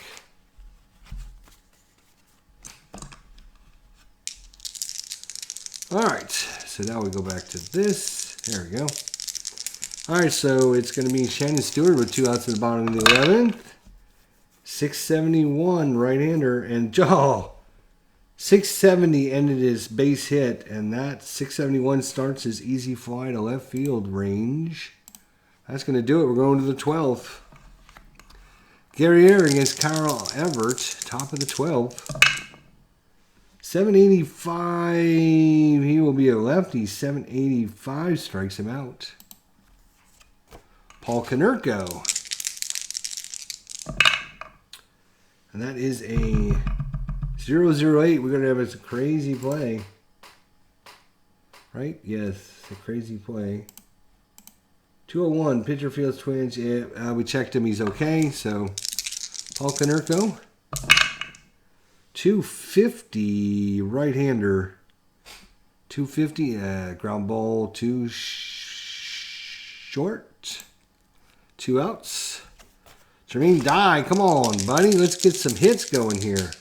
All right, so now we go back to this. There we go. All right, so it's going to be Shannon Stewart with 2 outs at the bottom of the 11th. 671 right-hander, and 670 ended his base hit, and that 671 starts his easy fly to left field range. That's going to do it. We're going to the 12th. Guerriere against Carl Everett, top of the 12th. 785, he will be a lefty. 785 strikes him out. Paul Konerko. And that is a 008. We're going to have a crazy play. Right? Yes, a crazy play. 201, pitcher fields twinge. Yeah, we checked him. He's okay. So, Paul Konerko. 250, right-hander. 250, ground ball, too short. 2 outs. Jermaine Dye, come on, buddy. Let's get some hits going here.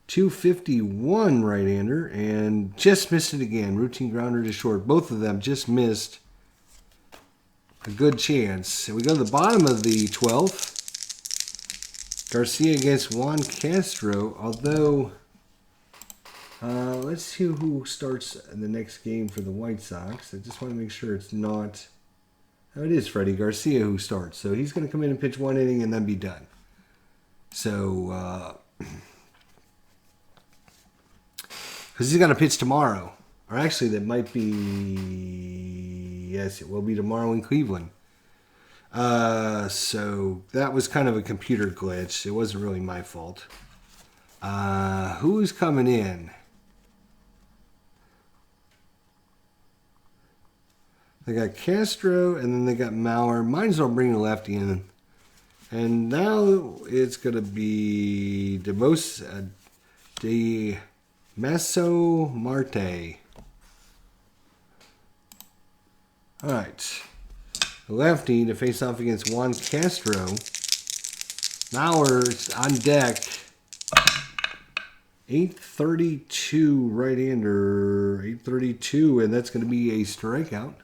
251 right-hander, and just missed it again. Routine grounder to short. Both of them just missed a good chance. So we go to the bottom of the 12th. Garcia against Juan Castro, although let's see who starts in the next game for the White Sox. I just want to make sure it's not... Oh, it is Freddie Garcia who starts. So he's going to come in and pitch 1 inning and then be done. So... because he's going to pitch tomorrow. Or actually, that might be... Yes, it will be tomorrow in Cleveland. So that was kind of a computer glitch. It wasn't really my fault. Who's coming in? They got Castro, and then they got Mauer. Might as well bring the lefty in. And now it's going to be Masso Marte. All right. The lefty to face off against Juan Castro. Mauer's on deck. 832 right-hander. 832, and that's going to be a strikeout.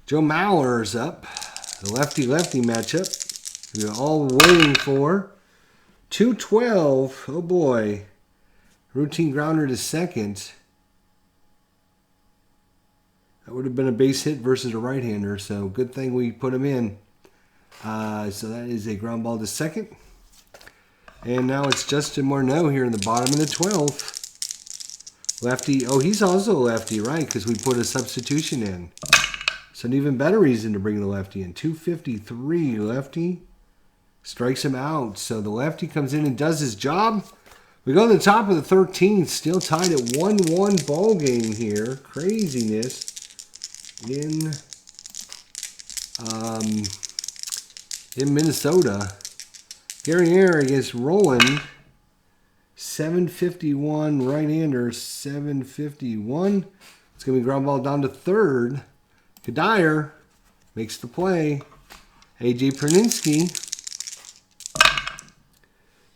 Joe Mauer's up. The lefty-lefty matchup we're all waiting for. 212. Oh boy. Routine grounder to second. That would have been a base hit versus a right-hander, so good thing we put him in. So that is a ground ball to second. And now it's Justin Morneau here in the bottom of the 12th. Lefty. Oh, he's also a lefty, right? Because we put a substitution in. So an even better reason to bring the lefty in. 253 lefty. Strikes him out. So the lefty comes in and does his job. We go to the top of the 13th. Still tied at 1-1 ball game here. Craziness in Minnesota. Guerriere against Roland. 751 right-hander. 751. It's going to be ground ball down to third. Kadire makes the play. AJ Perninsky.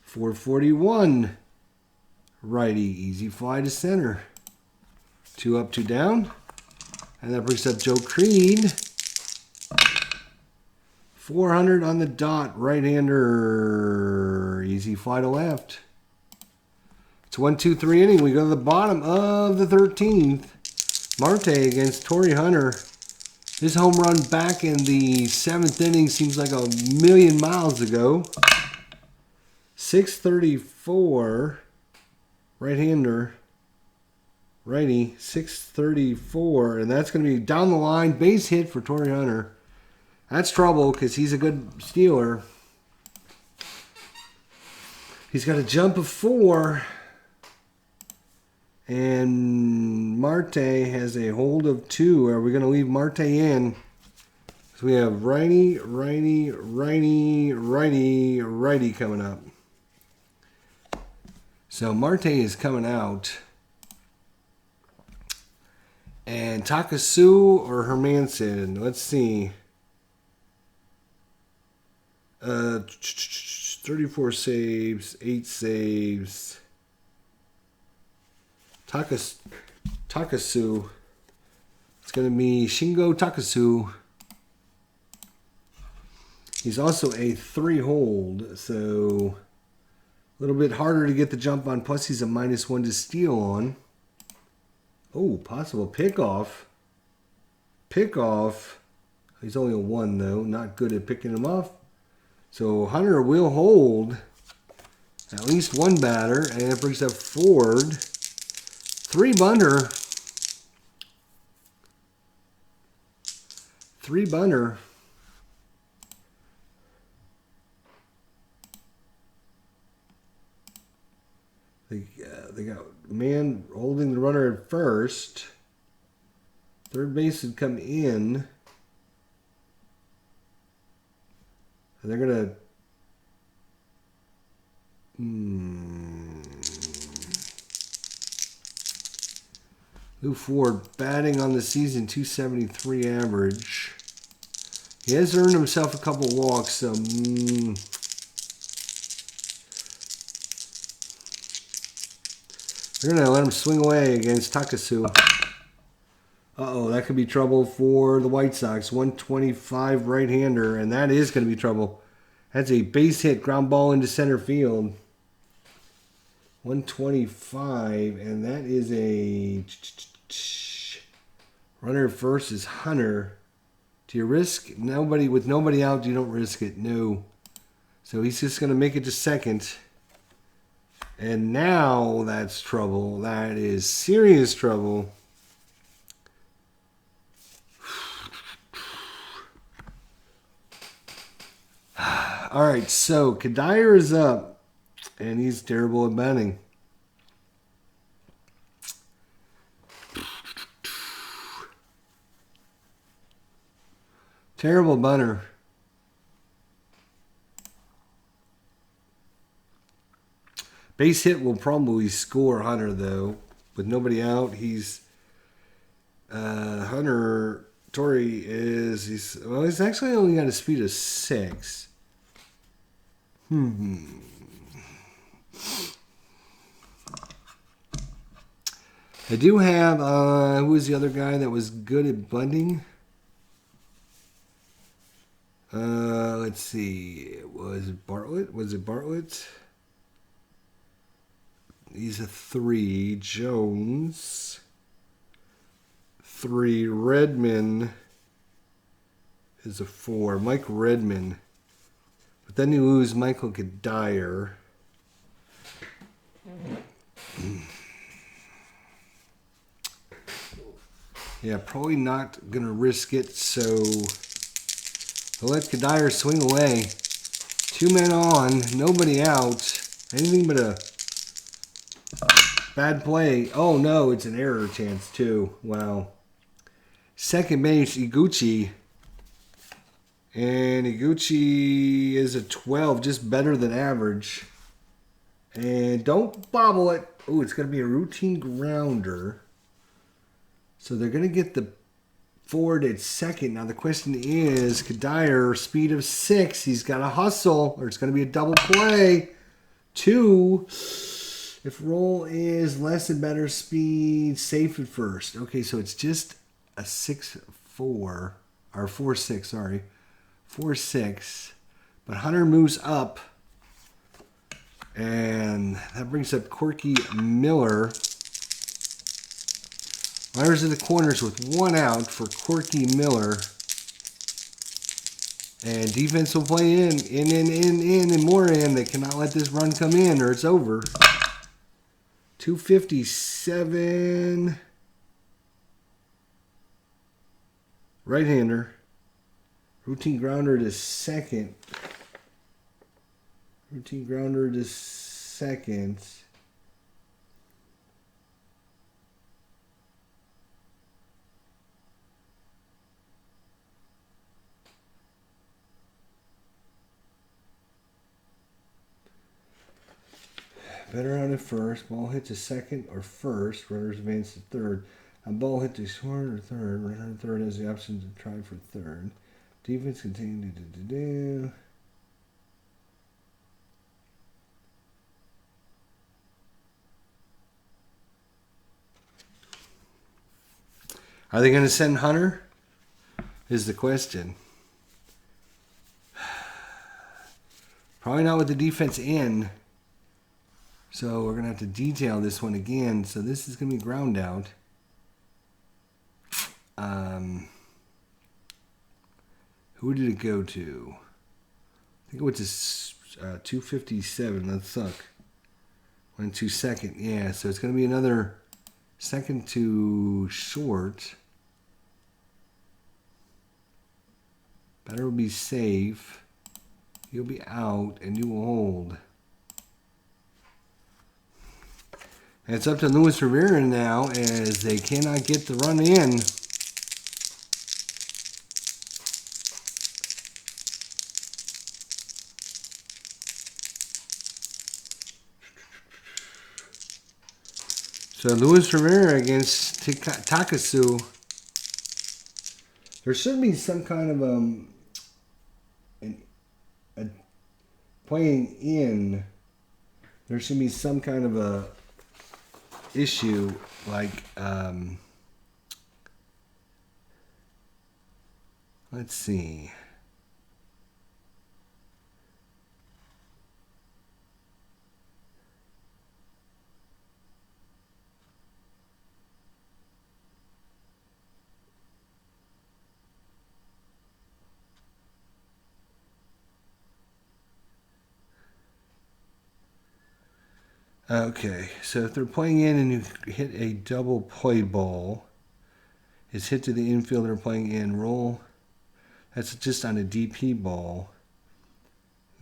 441. Righty. Easy fly to center. 2 up, 2 down. And that brings up Joe Creed. 400 on the dot. Right-hander. Easy fly to left. It's 1-2-3 inning. We go to the bottom of the 13th. Marte against Torii Hunter. His home run back in the 7th inning seems like a million miles ago. 634. Right-hander. Righty. 634. And that's going to be down the line. Base hit for Torii Hunter. That's trouble because he's a good stealer. He's got a jump of 4. And Marte has a hold of 2. Are we going to leave Marte in? So we have righty, righty, righty, righty, righty coming up. So Marte is coming out. And Takasu or Hermanson? Let's see. 34 saves, 8 saves. Takasu. It's going to be Shingo Takasu. He's also a 3 hold, so a little bit harder to get the jump on. Plus, he's a -1 to steal on. Oh, possible pickoff. Pickoff. He's only a 1, though. Not good at picking him off. So Hunter will hold at least 1 batter, and it brings up Ford. 3-bunter. 3-bunter. They got man holding the runner at first. Third base would come in. And they're going to... Lou Ford batting on the season, 273 average. He has earned himself a couple walks, so... They're going to let him swing away against Takasu. Uh-oh, that could be trouble for the White Sox. 125 right-hander, and that is going to be trouble. That's a base hit, ground ball into center field. 125, and that is a... Runner first is Hunter. Do you risk? Nobody, with nobody out, you don't risk it. No. So he's just going to make it to second. And now that's trouble. That is serious trouble. All right, so Kadire is up, and he's terrible at batting. Terrible bunter. Base hit will probably score Hunter, though. With nobody out, he's... Hunter... Torii is... He's actually only got a speed of 6. I do have, who was the other guy that was good at bunting? Let's see. Was it Bartlett? Was it Bartlett? He's a 3. Jones. 3. Redman is a 4. Mike Redman. But then you lose Michael Kadire. Yeah, probably not going to risk it, so I'll let Kadire swing away. 2 men on, nobody out. Anything but a bad play. Oh no, it's an error chance too. Wow. Second base, Iguchi. And Iguchi is a 12, just better than average. And don't bobble it. Oh, it's going to be a routine grounder. So they're going to get the forward at second. Now the question is, Kadire, speed of 6. He's got to hustle, or it's going to be a double play. 2. If roll is less than better speed, safe at first. Okay, so it's just a 6-4, or 4-6, sorry. 4-6. But Hunter moves up. And that brings up Corky Miller. Runners in the corners with 1 out for Corky Miller. And defense will play in, and more in. They cannot let this run come in or it's over. 257. Right-hander. Routine grounder to second. Routine grounder to second. Better on at first. Ball hit to second or first. Runners advance to third. A ball hit to short or third. Runner at third has the option to try for third. Defense continue to do. Are they going to send Hunter? Is the question. Probably not with the defense in. So we're going to have to detail this one again. So this is going to be ground out. Who did it go to? I think it went to 257. That suck. Went to second. Yeah, so it's going to be another second to short. Better will be safe. You'll be out, and you will hold. And it's up to Luis Rivera now, as they cannot get the run in. So Luis Rivera against Takasu. There should be some kind of playing in. There should be some kind of a issue like let's see. Okay, so if they're playing in and you hit a double play ball, it's hit to the infielder playing in, roll. That's just on a DP ball.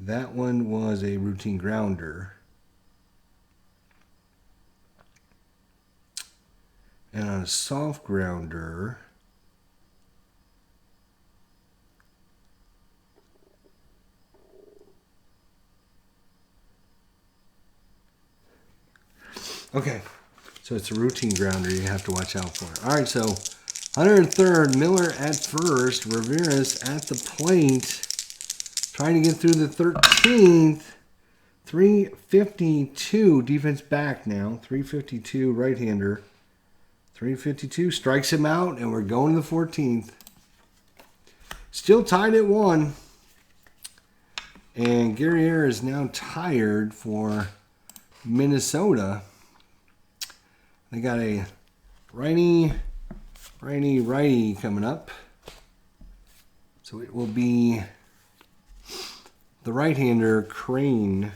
That one was a routine grounder. And on a soft grounder, okay, so it's a routine grounder you have to watch out for. All right, so Hunter at third, Miller at first, Rivera's at the plate, trying to get through the 13th. 352, defense back now, 352 right-hander. 352 strikes him out, and we're going to the 14th. Still tied at 1. And Guerriere is now tired for Minnesota. They got a righty coming up. So it will be the right-hander, Crane.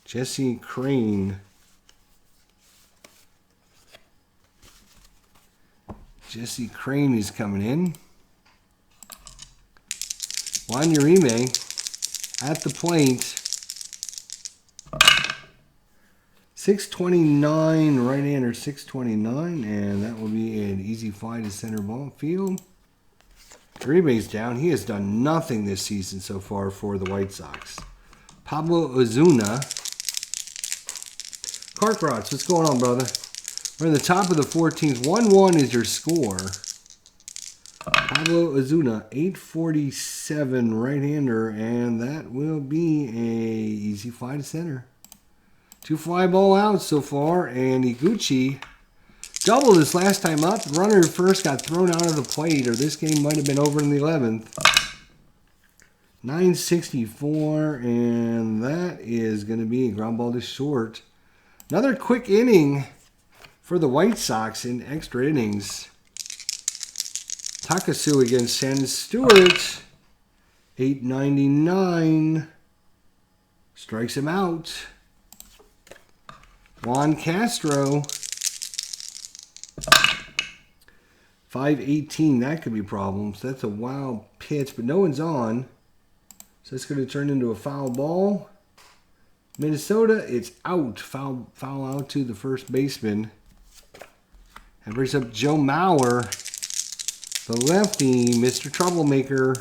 Jesse Crane. Jesse Crane is coming in. Juan Uribe at the plate. 629, right-hander 629, and that will be an easy fly to center ball field. Uribe's down. He has done nothing this season so far for the White Sox. Pablo Ozuna. Carkrotz, what's going on, brother? We're in the top of the 14th. 1-1 is your score. Pablo Ozuna, 847 right-hander, and that will be a easy fly to center. 2 fly ball outs so far, and Iguchi doubled his last time up. The runner first got thrown out of the plate, or this game might have been over in the 11th. 964, and that is going to be a ground ball to short. Another quick inning for the White Sox in extra innings. Takasu against Shannon Stewart. 899. Strikes him out. Juan Castro. 518. That could be problems. That's a wild pitch, but no one's on. So it's going to turn into a foul ball. Minnesota, it's out. Foul out to the first baseman. And brings up Joe Mauer. The lefty, Mr. Troublemaker.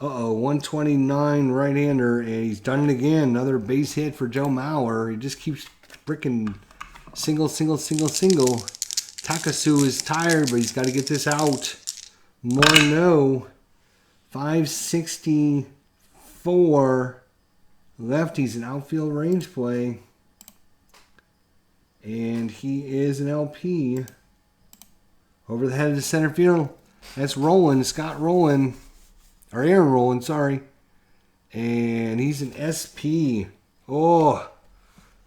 129 right-hander, and he's done it again. Another base hit for Joe Mauer. He just keeps freaking single. Takasu is tired, but he's got to get this out. Morneau, 564. Lefty's an outfield range play. And he is an LP. Over the head of the center field. That's Rowland, Scott Rowland. Or Aaron Rowland, sorry. And he's an SP. Oh,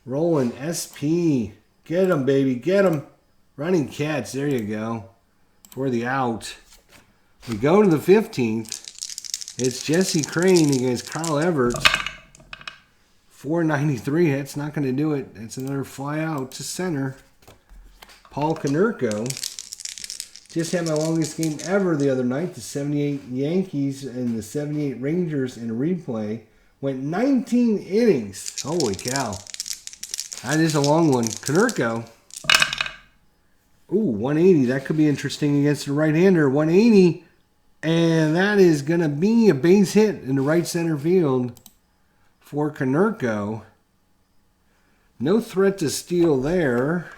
Rowland, SP. Get him, baby, get him. Running Cats, there you go. For the out. We go to the 15th. It's Jesse Crane against Carl Everts. 493, that's not going to do it. That's another fly out to center. Paul Konerko. Just had my longest game ever the other night. The 78 Yankees and the 78 Rangers in a replay. Went 19 innings. Holy cow. That is a long one. Konerko. Ooh, 180. That could be interesting against the right-hander. 180. And that is going to be a base hit in the right center field for Konerko. No threat to steal there.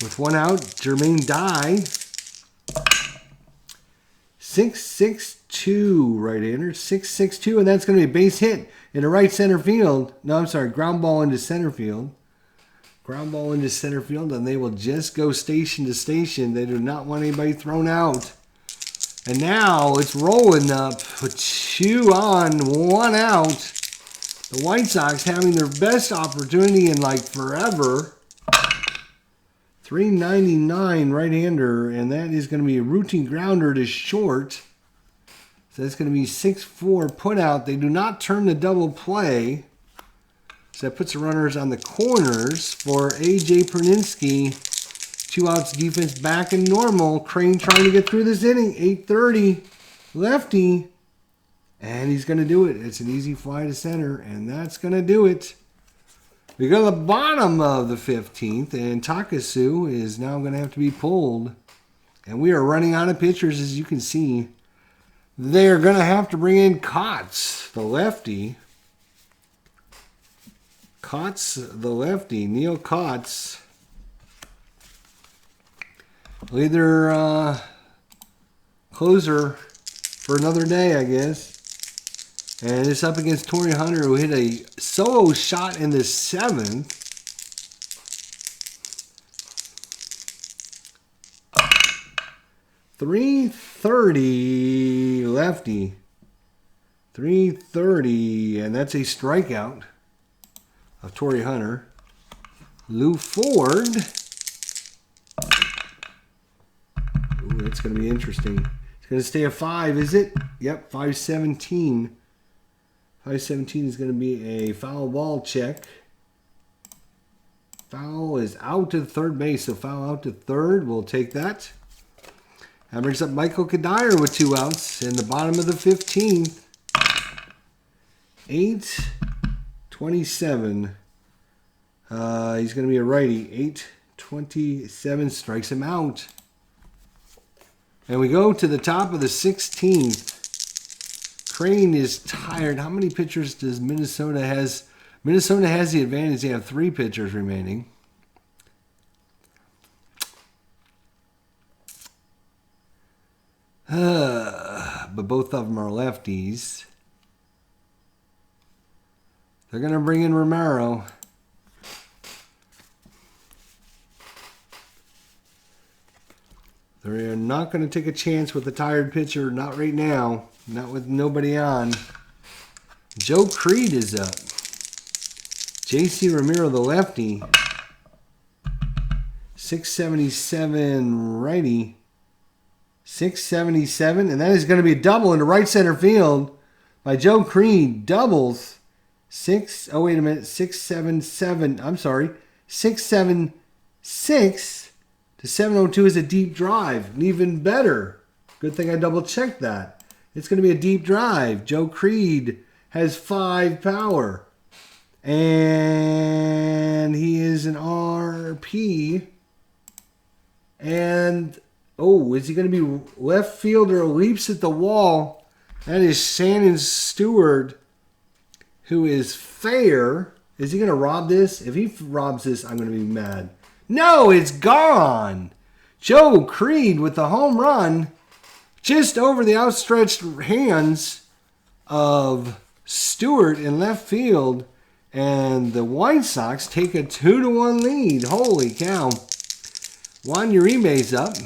With one out, Jermaine Dye. 662 right-hander. 662, and that's going to be a base hit in the right center field. No, I'm sorry, ground ball into center field. Ground ball into center field, and they will just go station to station. They do not want anybody thrown out. And now it's rolling up with 2 on, 1 out. The White Sox having their best opportunity in like forever. 399 right-hander, and that is going to be a routine grounder to short. So that's going to be 6-4 put out. They do not turn the double play. So that puts the runners on the corners for A.J. Perninsky. 2 outs, defense back in normal. Crane trying to get through this inning. 8:30, lefty. And he's going to do it. It's an easy fly to center, and that's going to do it. We go to the bottom of the 15th, and Takasu is now going to have to be pulled. And we are running out of pitchers, as you can see. They're going to have to bring in Kotz, the lefty. Kotz, the lefty. Neil Kotz. Either closer for another day, I guess. And it's up against Torii Hunter, who hit a solo shot in the 7th. .330 lefty. .330, and that's a strikeout of Torii Hunter. Lou Ford. Ooh, that's going to be interesting. It's going to stay a 5, is it? Yep, 517. 517 is going to be a foul ball check. Foul is out to third base, so foul out to third. We'll take that. That brings up Michael Kadire with 2 outs in the bottom of the 15th. 8-27. He's going to be a righty. 8-27 strikes him out. And we go to the top of the 16th. Crane is tired. How many pitchers does Minnesota has? Minnesota has the advantage. They have 3 pitchers remaining. But both of them are lefties. They're going to bring in Romero. They're not going to take a chance with a tired pitcher. Not right now. Not with nobody on. Joe Creed is up. J.C. Romero, the lefty. 677 righty. 677. And that is going to be a double into right center field by Joe Creed. Doubles. 677. I'm sorry. 676 to 702 is a deep drive. And even better. Good thing I double checked that. It's going to be a deep drive. Joe Creed has 5 power. And he is an RP. And, oh, is he going to be left fielder? Leaps at the wall. That is Shannon Stewart, who is fair. Is he going to rob this? If he robs this, I'm going to be mad. No, it's gone. Joe Creed with the home run just over the outstretched hands of Stewart in left field. And the White Sox take a 2-1 lead. Holy cow. Juan Uribe's up.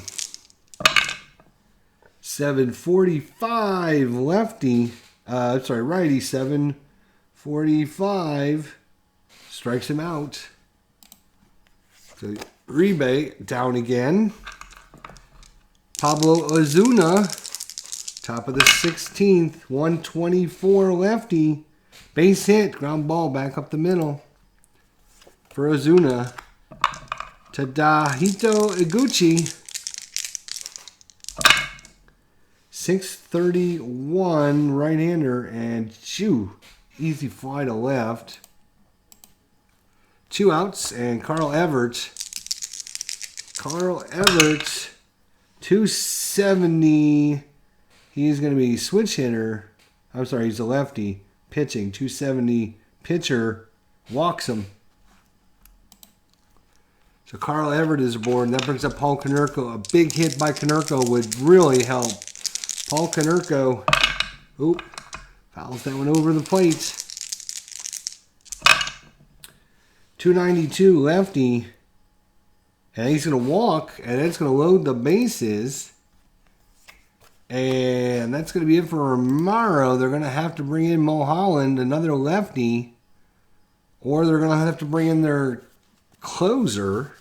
745 lefty. Righty. 745 strikes him out. So Uribe down again. Pablo Ozuna, top of the 16th. 124 lefty. Base hit, ground ball back up the middle for Ozuna. Tadahito Iguchi. 631 right-hander and easy fly to left. 2 outs and Carl Everett. 270. He's going to be switch hitter. I'm sorry, he's a lefty. Pitching, 270 pitcher, walks him. So Carl Everett is aboard, and that brings up Paul Konerko. A big hit by Konerko would really help. Paul Konerko, fouls that one over the plate. 292 lefty, and he's going to walk, and it's going to load the bases. And that's going to be it for Romero. They're going to have to bring in Mulholland, another lefty. Or they're going to have to bring in their closer.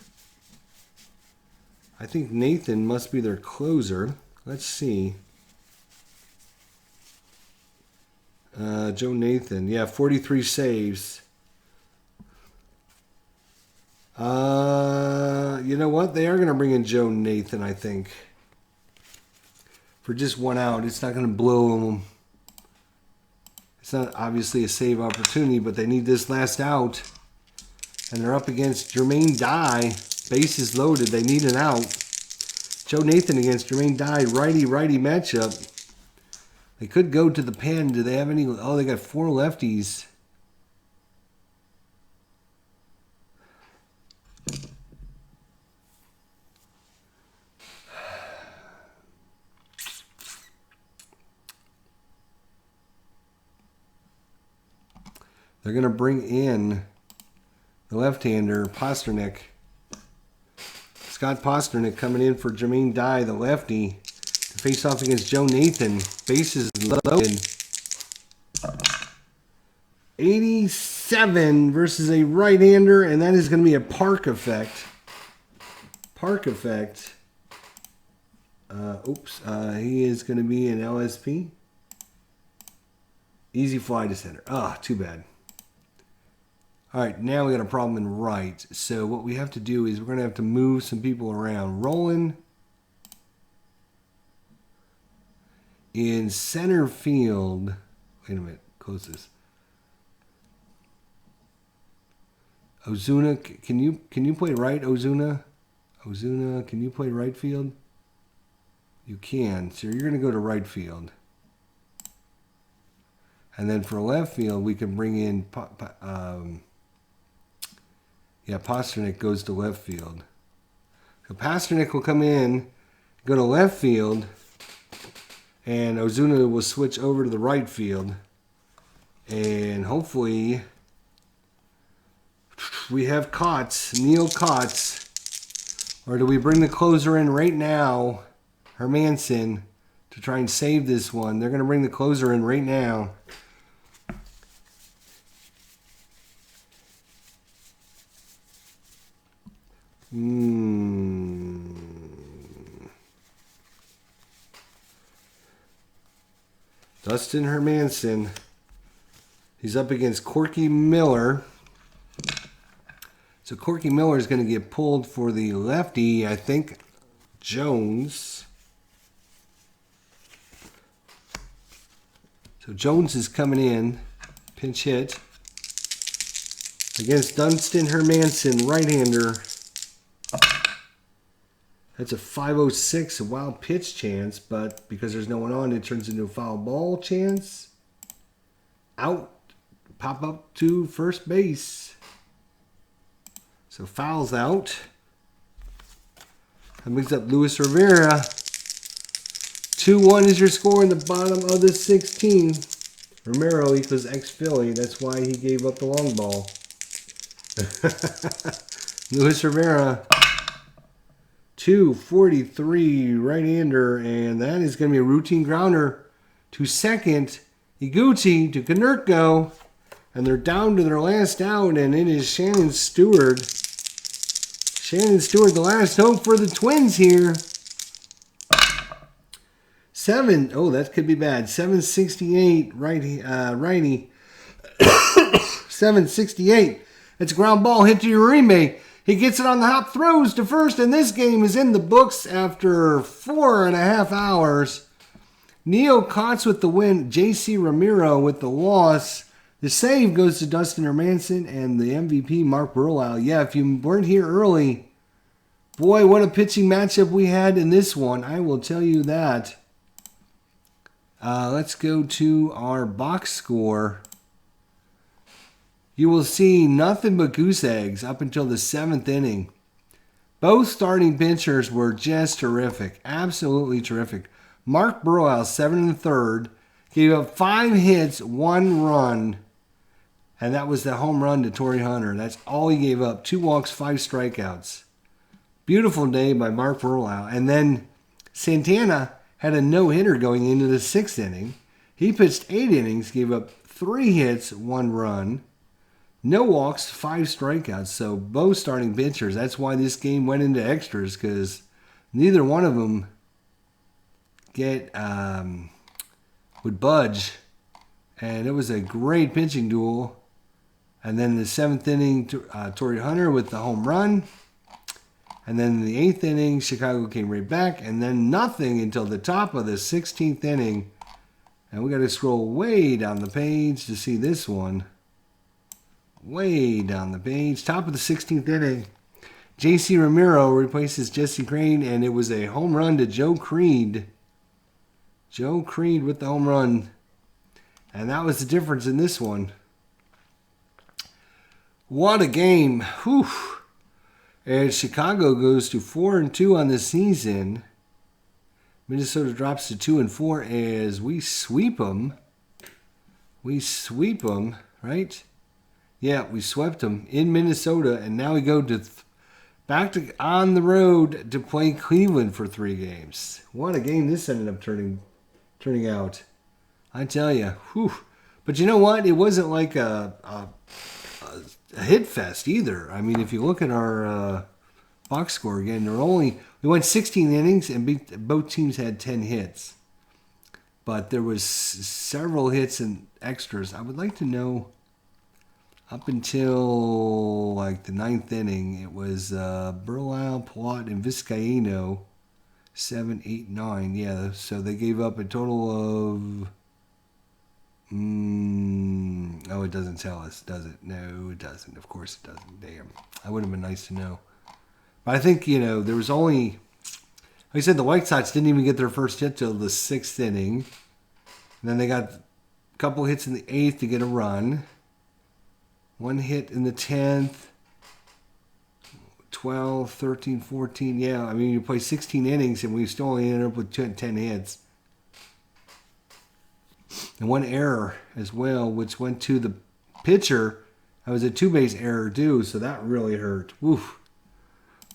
I think Nathan must be their closer. Let's see. Joe Nathan. Yeah, 43 saves. You know what? They are going to bring in Joe Nathan, I think. For just 1 out. It's not going to blow them. It's not obviously a save opportunity, but they need this last out. And they're up against Jermaine Dye. Bases loaded. They need an out. Joe Nathan against Jermaine Dye. Righty-righty matchup. They could go to the pen. Do they have any? Oh, they got 4 lefties. They're going to bring in the left-hander, Pastrnak. Scott Pastrnak coming in for Jermaine Dye, the lefty, to face off against Joe Nathan. Bases loaded. 87 versus a right-hander, and that is going to be a Park effect. Park effect. He is going to be an LSP. Easy fly to center. Ah, too bad. All right, now we got a problem in right. So what we have to do is we're going to have to move some people around. Roland in center field. Wait a minute. Close this. Ozuna, can you play right, Ozuna? Ozuna, can you play right field? You can. So you're going to go to right field. And then for left field, we can bring in Pastrnak goes to left field. So Pastrnak will come in, go to left field, and Ozuna will switch over to the right field. And hopefully we have Kotz, Neil Kotz. Or do we bring the closer in right now, Hermanson, to try and save this one? They're going to bring the closer in right now. Dustin Hermanson. He's up against Corky Miller. So Corky Miller is going to get pulled for the lefty, I think, Jones. So Jones is coming in, pinch hit, against Dustin Hermanson, right-hander. That's a 506, a wild pitch chance, but because there's no one on, it turns into a foul ball chance. Out, pop up to first base. So fouls out. That brings up Luis Rivera. 2-1 is your score in the bottom of the 16. Romero equals ex-Philly. That's why he gave up the long ball. Luis Rivera. 243 right-hander, and that is going to be a routine grounder to second. Iguchi to Konerko, and they're down to their last out, and it is Shannon Stewart. Shannon Stewart, the last hope for the Twins here. That could be bad. 768 righty. 768. It's a ground ball hit to Uribe. He gets it on the hop, throws to first, and this game is in the books after 4.5 hours. Neil Kotz with the win, J.C. Ramiro with the loss. The save goes to Dustin Hermanson and the MVP, Mark Burlow. Yeah, if you weren't here early, boy, what a pitching matchup we had in this one. I will tell you that. Let's go to our box score. You will see nothing but goose eggs up until the 7th inning. Both starting pitchers were just terrific. Absolutely terrific. Mark Burlow, 7 1/3, gave up 5 hits, 1 run. And that was the home run to Torrey Hunter. That's all he gave up. 2 walks, 5 strikeouts. Beautiful day by Mark Burlow. And then Santana had a no-hitter going into the 6th inning. He pitched 8 innings, gave up 3 hits, 1 run. No walks, 5 strikeouts. So both starting pitchers. That's why this game went into extras, because neither one of them would budge. And it was a great pitching duel. And then the 7th inning, Torrey Hunter with the home run. And then in the 8th inning, Chicago came right back. And then nothing until the top of the 16th inning. And we got to scroll way down the page to see this one. Way down the page. Top of the 16th inning. J.C. Ramiro replaces Jesse Crain, and it was a home run to Joe Creed. Joe Creed with the home run. And that was the difference in this one. What a game. Whew. And Chicago goes to 4-2 on the season. Minnesota drops to 2-4 as we sweep them. We sweep them, right? Yeah, we swept them in Minnesota, and now we go to back to on the road to play Cleveland for 3 games. What a game this ended up turning out. I tell you, whew. But you know what? It wasn't like a hit fest either. I mean, if you look at our box score again, we went 16 innings and both teams had 10 hits. But there was several hits and extras. I would like to know. Up until like the 9th inning, it was Burlau, Plot, and Vizcaino, 7, 8, 9. Yeah, so they gave up a total of. Oh, it doesn't tell us, does it? No, it doesn't. Of course it doesn't. Damn, that would have been nice to know. But I think there was only. Like I said, the White Sox didn't even get their first hit till the 6th inning. And then they got a couple hits in the 8th to get a run. 1 hit in the 10th, 12, 13, 14. Yeah, I mean, you play 16 innings and we still only ended up with 10 hits. And 1 error as well, which went to the pitcher. That was a 2-base error too, so that really hurt. Woof.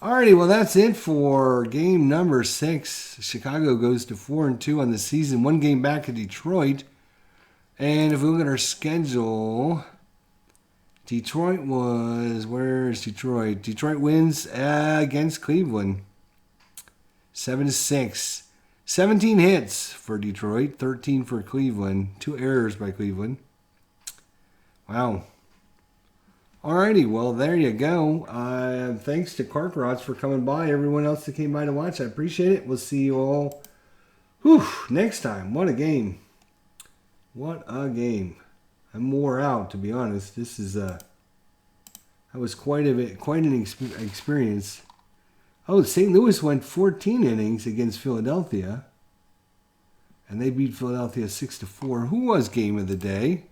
Alrighty, well, that's it for game number 6. Chicago goes to 4-2 on the season. 1 game back at Detroit. And if we look at our schedule... Detroit was, where's Detroit? Detroit wins against Cleveland. 7-6. 17 hits for Detroit, 13 for Cleveland. 2 errors by Cleveland. Wow. Alrighty, well, there you go. Thanks to Carkrods for coming by. Everyone else that came by to watch, I appreciate it. We'll see you all next time. What a game. What a game. I'm wore out, to be honest. This is that was quite an experience. Oh, St. Louis went 14 innings against Philadelphia, and they beat Philadelphia 6-4. Who was game of the day?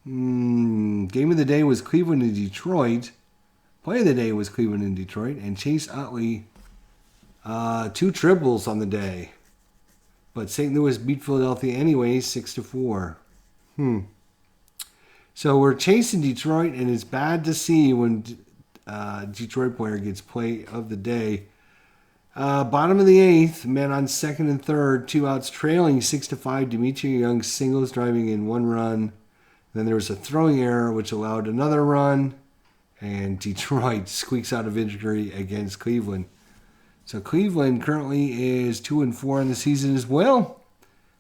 Game of the day was Cleveland and Detroit. Play of the day was Cleveland and Detroit, and Chase Utley 2 triples on the day. But St. Louis beat Philadelphia anyway, 6-4. So we're chasing Detroit, and it's bad to see when Detroit player gets play of the day. Bottom of the 8th, men on 2nd and 3rd, 2 outs, trailing 6-5. Demetri Young singles, driving in 1 run. Then there was a throwing error, which allowed another run, and Detroit squeaks out a victory against Cleveland. So Cleveland currently is 2-4 in the season as well.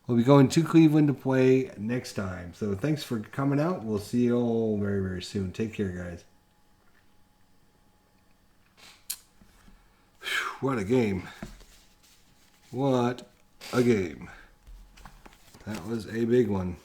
We'll be going to Cleveland to play next time. So thanks for coming out. We'll see you all very, very soon. Take care, guys. Whew, what a game. What a game. That was a big one.